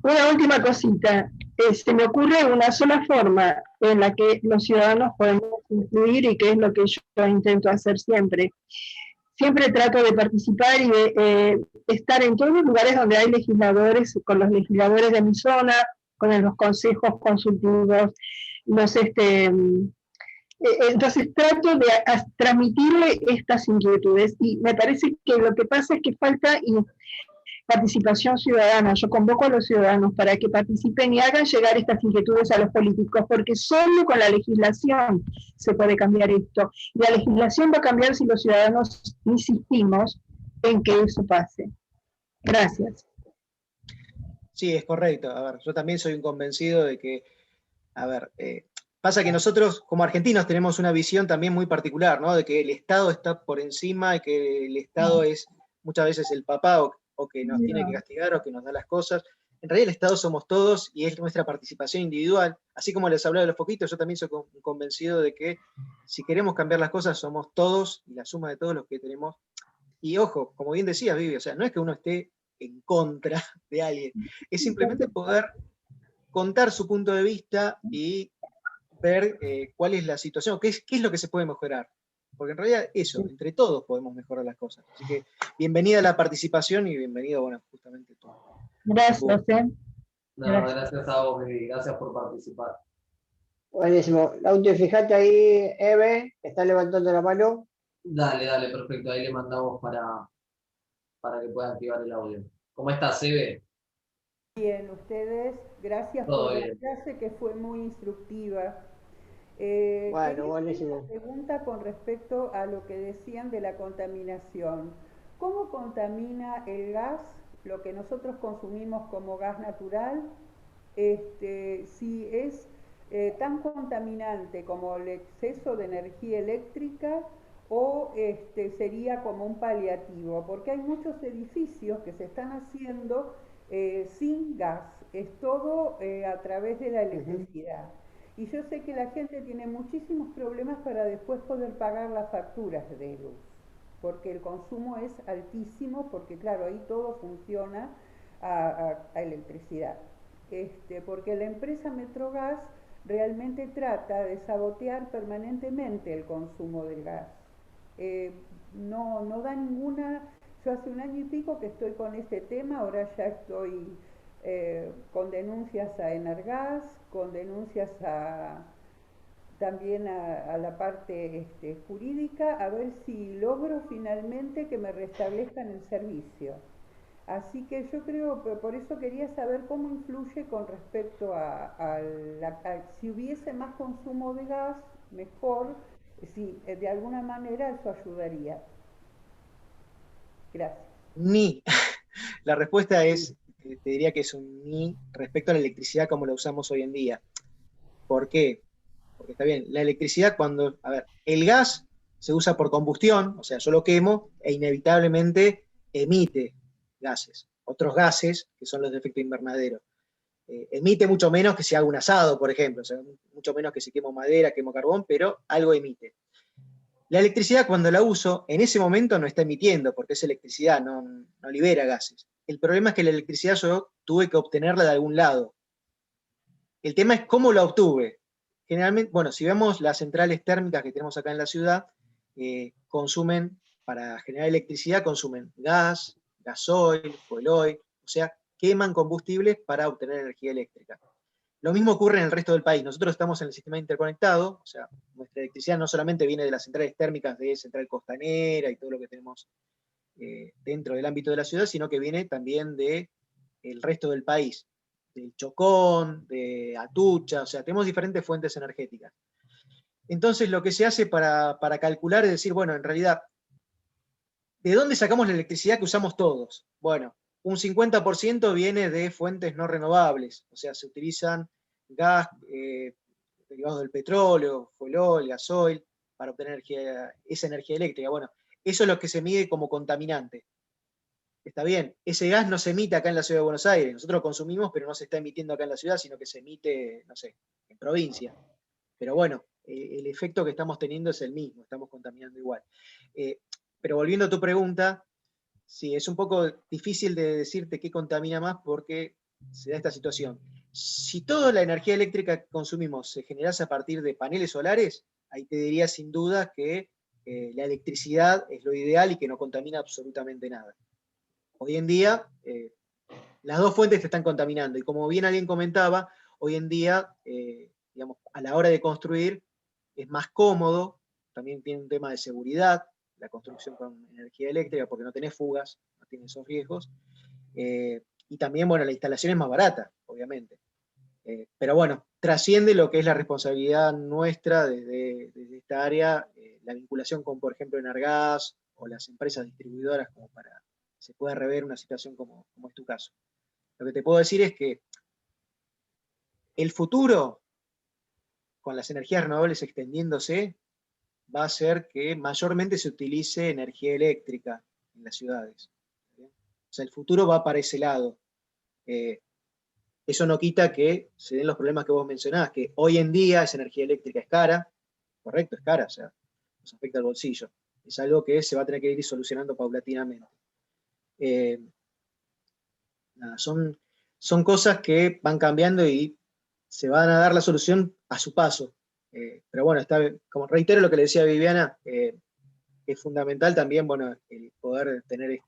Una última cosita. Se me ocurre una sola forma en la que los ciudadanos podemos influir, y que es lo que yo intento hacer siempre. Siempre trato de participar y de estar en todos los lugares donde hay legisladores, con los legisladores de mi zona, con los consejos consultivos, entonces trato de transmitirle estas inquietudes, y me parece que lo que pasa es que falta participación ciudadana. Yo convoco a los ciudadanos para que participen y hagan llegar estas inquietudes a los políticos, porque solo con la legislación se puede cambiar esto. Y la legislación va a cambiar si los ciudadanos insistimos en que eso pase. Gracias. Sí, es correcto. A ver, yo también soy un convencido de que, a ver, Pasa que nosotros, como argentinos, tenemos una visión también muy particular, ¿no? De que el Estado está por encima y que el Estado es muchas veces el papá o que nos tiene que castigar o que nos da las cosas. En realidad el Estado somos todos y es nuestra participación individual. Así como les hablaba de los foquitos, yo también soy convencido de que si queremos cambiar las cosas somos todos y la suma de todos los que tenemos. Y ojo, como bien decías, Vivi, o sea, no es que uno esté en contra de alguien, es simplemente poder contar su punto de vista y ver cuál es la situación, qué es lo que se puede mejorar. Porque en realidad eso, entre todos podemos mejorar las cosas. Así que bienvenida a la participación y bienvenido, bueno, justamente tú. Gracias, No, gracias a vos, Vivi, gracias por participar. Buenísimo. Lauti, fíjate ahí, Eve, que está levantando la mano. Dale, perfecto, ahí le mandamos para que pueda activar el audio. ¿Cómo estás, Eve? Bien, ustedes, gracias Todo por la bien. clase que fue muy instructiva. Bueno, Quería hacer buenísimo. una pregunta con respecto a lo que decían de la contaminación. ¿Cómo contamina el gas, lo que nosotros consumimos como gas natural? Si es tan contaminante como el exceso de energía eléctrica o sería como un paliativo, porque hay muchos edificios que se están haciendo sin gas, es todo a través de la electricidad. Y yo sé que la gente tiene muchísimos problemas para después poder pagar las facturas de luz, porque el consumo es altísimo, porque claro, ahí todo funciona a electricidad. Porque la empresa Metrogas realmente trata de sabotear permanentemente el consumo del gas. No da ninguna. Yo hace un año y pico que estoy con este tema, ahora ya estoy con denuncias a Energas, con denuncias también a la parte jurídica, a ver si logro finalmente que me restablezcan el servicio. Así que yo creo, por eso quería saber cómo influye con respecto a si hubiese más consumo de gas, mejor, si de alguna manera eso ayudaría. Gracias. Ni. La respuesta es, te diría que es un ni respecto a la electricidad como la usamos hoy en día. ¿Por qué? Porque está bien, la electricidad cuando, a ver, el gas se usa por combustión, o sea, yo lo quemo e inevitablemente emite gases. Otros gases, que son los de efecto invernadero. Emite mucho menos que si hago un asado, por ejemplo, o sea, mucho menos que si quemo madera, quemo carbón, pero algo emite. La electricidad cuando la uso, en ese momento no está emitiendo, porque es electricidad, no libera gases. El problema es que la electricidad yo tuve que obtenerla de algún lado. El tema es cómo la obtuve. Generalmente, bueno, si vemos las centrales térmicas que tenemos acá en la ciudad, consumen, para generar electricidad, consumen gas, gasoil, fuel oil, o sea, queman combustibles para obtener energía eléctrica. Lo mismo ocurre en el resto del país. Nosotros estamos en el sistema interconectado, o sea, nuestra electricidad no solamente viene de las centrales térmicas de Central Costanera y todo lo que tenemos dentro del ámbito de la ciudad, sino que viene también del resto del país, del Chocón, de Atucha, o sea, tenemos diferentes fuentes energéticas. Entonces lo que se hace para calcular es decir, bueno, en realidad, ¿de dónde sacamos la electricidad que usamos todos? Bueno, un 50% viene de fuentes no renovables, o sea, se utilizan gas, derivados del petróleo, fuel oil, gasoil, para obtener esa energía eléctrica. Bueno, eso es lo que se mide como contaminante. Está bien, ese gas no se emite acá en la ciudad de Buenos Aires, nosotros lo consumimos, pero no se está emitiendo acá en la ciudad, sino que se emite, no sé, en provincia. Pero bueno, el efecto que estamos teniendo es el mismo, estamos contaminando igual. Pero volviendo a tu pregunta, sí, es un poco difícil de decirte qué contamina más porque se da esta situación. Si toda la energía eléctrica que consumimos se generase a partir de paneles solares, ahí te diría sin duda que la electricidad es lo ideal y que no contamina absolutamente nada. Hoy en día, las dos fuentes te están contaminando, y como bien alguien comentaba, hoy en día, digamos, a la hora de construir, es más cómodo, también tiene un tema de seguridad, la construcción con energía eléctrica, porque no tenés fugas, no tienes esos riesgos, y también, bueno, la instalación es más barata, obviamente. Pero bueno, trasciende lo que es la responsabilidad nuestra desde esta área, la vinculación con, por ejemplo, Energas o las empresas distribuidoras, como para que se pueda rever una situación como es tu caso. Lo que te puedo decir es que el futuro, con las energías renovables extendiéndose, va a hacer que mayormente se utilice energía eléctrica en las ciudades. ¿Bien? O sea, el futuro va para ese lado. Eso no quita que se den los problemas que vos mencionás, que hoy en día esa energía eléctrica es cara, correcto, es cara, o sea, nos afecta al bolsillo. Es algo que se va a tener que ir solucionando paulatinamente. Nada, son cosas que van cambiando y se van a dar la solución a su paso. Pero bueno, como reitero lo que le decía Viviana, es fundamental también, bueno, el poder tener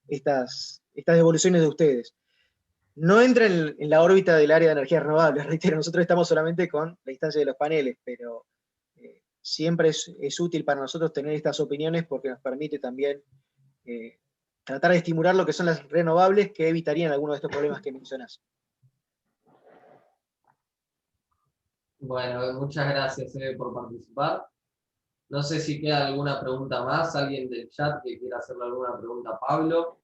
estas devoluciones de ustedes. No entra en la órbita del área de energías renovables, reitero, nosotros estamos solamente con la instancia de los paneles, pero siempre es útil para nosotros tener estas opiniones porque nos permite también tratar de estimular lo que son las renovables que evitarían algunos de estos problemas que mencionás. Bueno, muchas gracias por participar. No sé si queda alguna pregunta más, alguien del chat que quiera hacerle alguna pregunta a Pablo.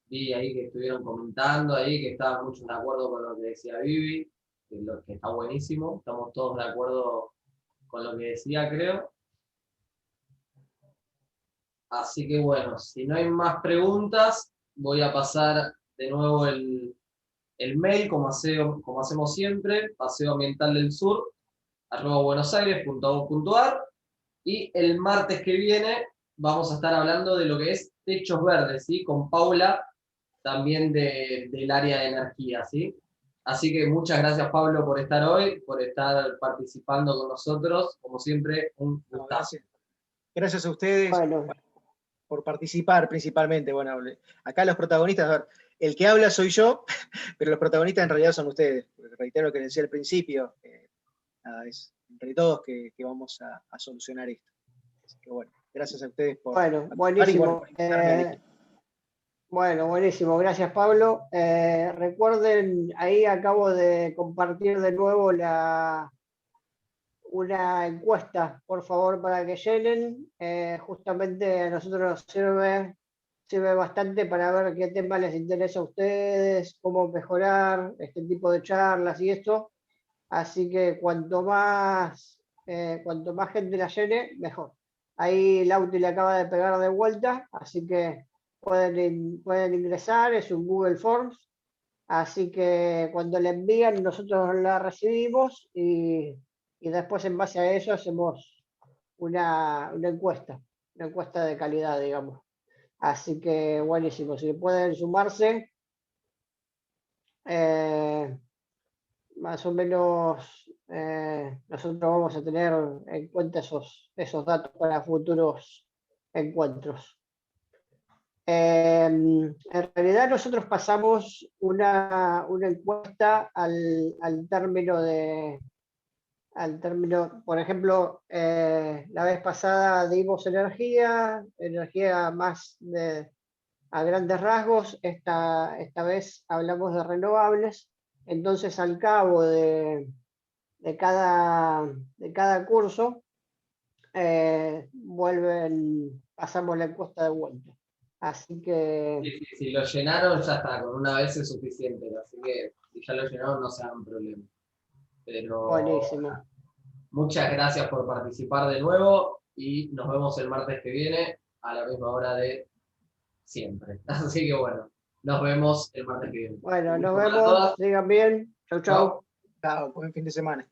Vi ahí que estuvieron comentando, ahí que estaban muchos de acuerdo con lo que decía Vivi, que está buenísimo, estamos todos de acuerdo con lo que decía, creo. Así que bueno, si no hay más preguntas, voy a pasar de nuevo el mail, como hacemos siempre, paseoambientalDelSur@buenosaires.gov.ar, y el martes que viene vamos a estar hablando de lo que es techos verdes, ¿sí? Con Paula, también del área de energía, ¿sí? Así que muchas gracias, Pablo, por estar hoy, por estar participando con nosotros. Como siempre, un gustazo. Gracias a ustedes. Bueno, por participar principalmente. Bueno, acá los protagonistas, a ver, el que habla soy yo, pero los protagonistas en realidad son ustedes. Reitero lo que decía al principio, nada, es entre todos que vamos a solucionar esto. Así que bueno, gracias a ustedes por bueno, participar y bueno, buenísimo. por invitarme al equipo. Bueno, buenísimo, gracias Pablo. Recuerden, ahí acabo de compartir de nuevo una encuesta, por favor, para que llenen. Justamente a nosotros nos sirve bastante para ver qué tema les interesa a ustedes, cómo mejorar este tipo de charlas y esto. Así que cuanto más gente la llene, mejor. Ahí Lauti le acaba de pegar de vuelta, así que pueden ingresar, es un Google Forms. Así que cuando la envían, nosotros la recibimos y después en base a eso hacemos una encuesta de calidad, digamos. Así que buenísimo, si pueden sumarse, más o menos nosotros vamos a tener en cuenta esos datos para futuros encuentros. En realidad nosotros pasamos una encuesta al término, por ejemplo, la vez pasada dimos energía más a grandes rasgos, esta vez hablamos de renovables, entonces al cabo de cada curso pasamos la encuesta de vuelta. Así que... Si lo llenaron, ya está, con una vez es suficiente, así que si ya lo llenaron no se hagan problema. Pero buenísimo. Muchas gracias por participar de nuevo y nos vemos el martes que viene a la misma hora de siempre. Así que bueno, nos vemos el martes que viene. Bueno, nos vemos, sigan bien. Chau, chau. Chao, buen fin de semana.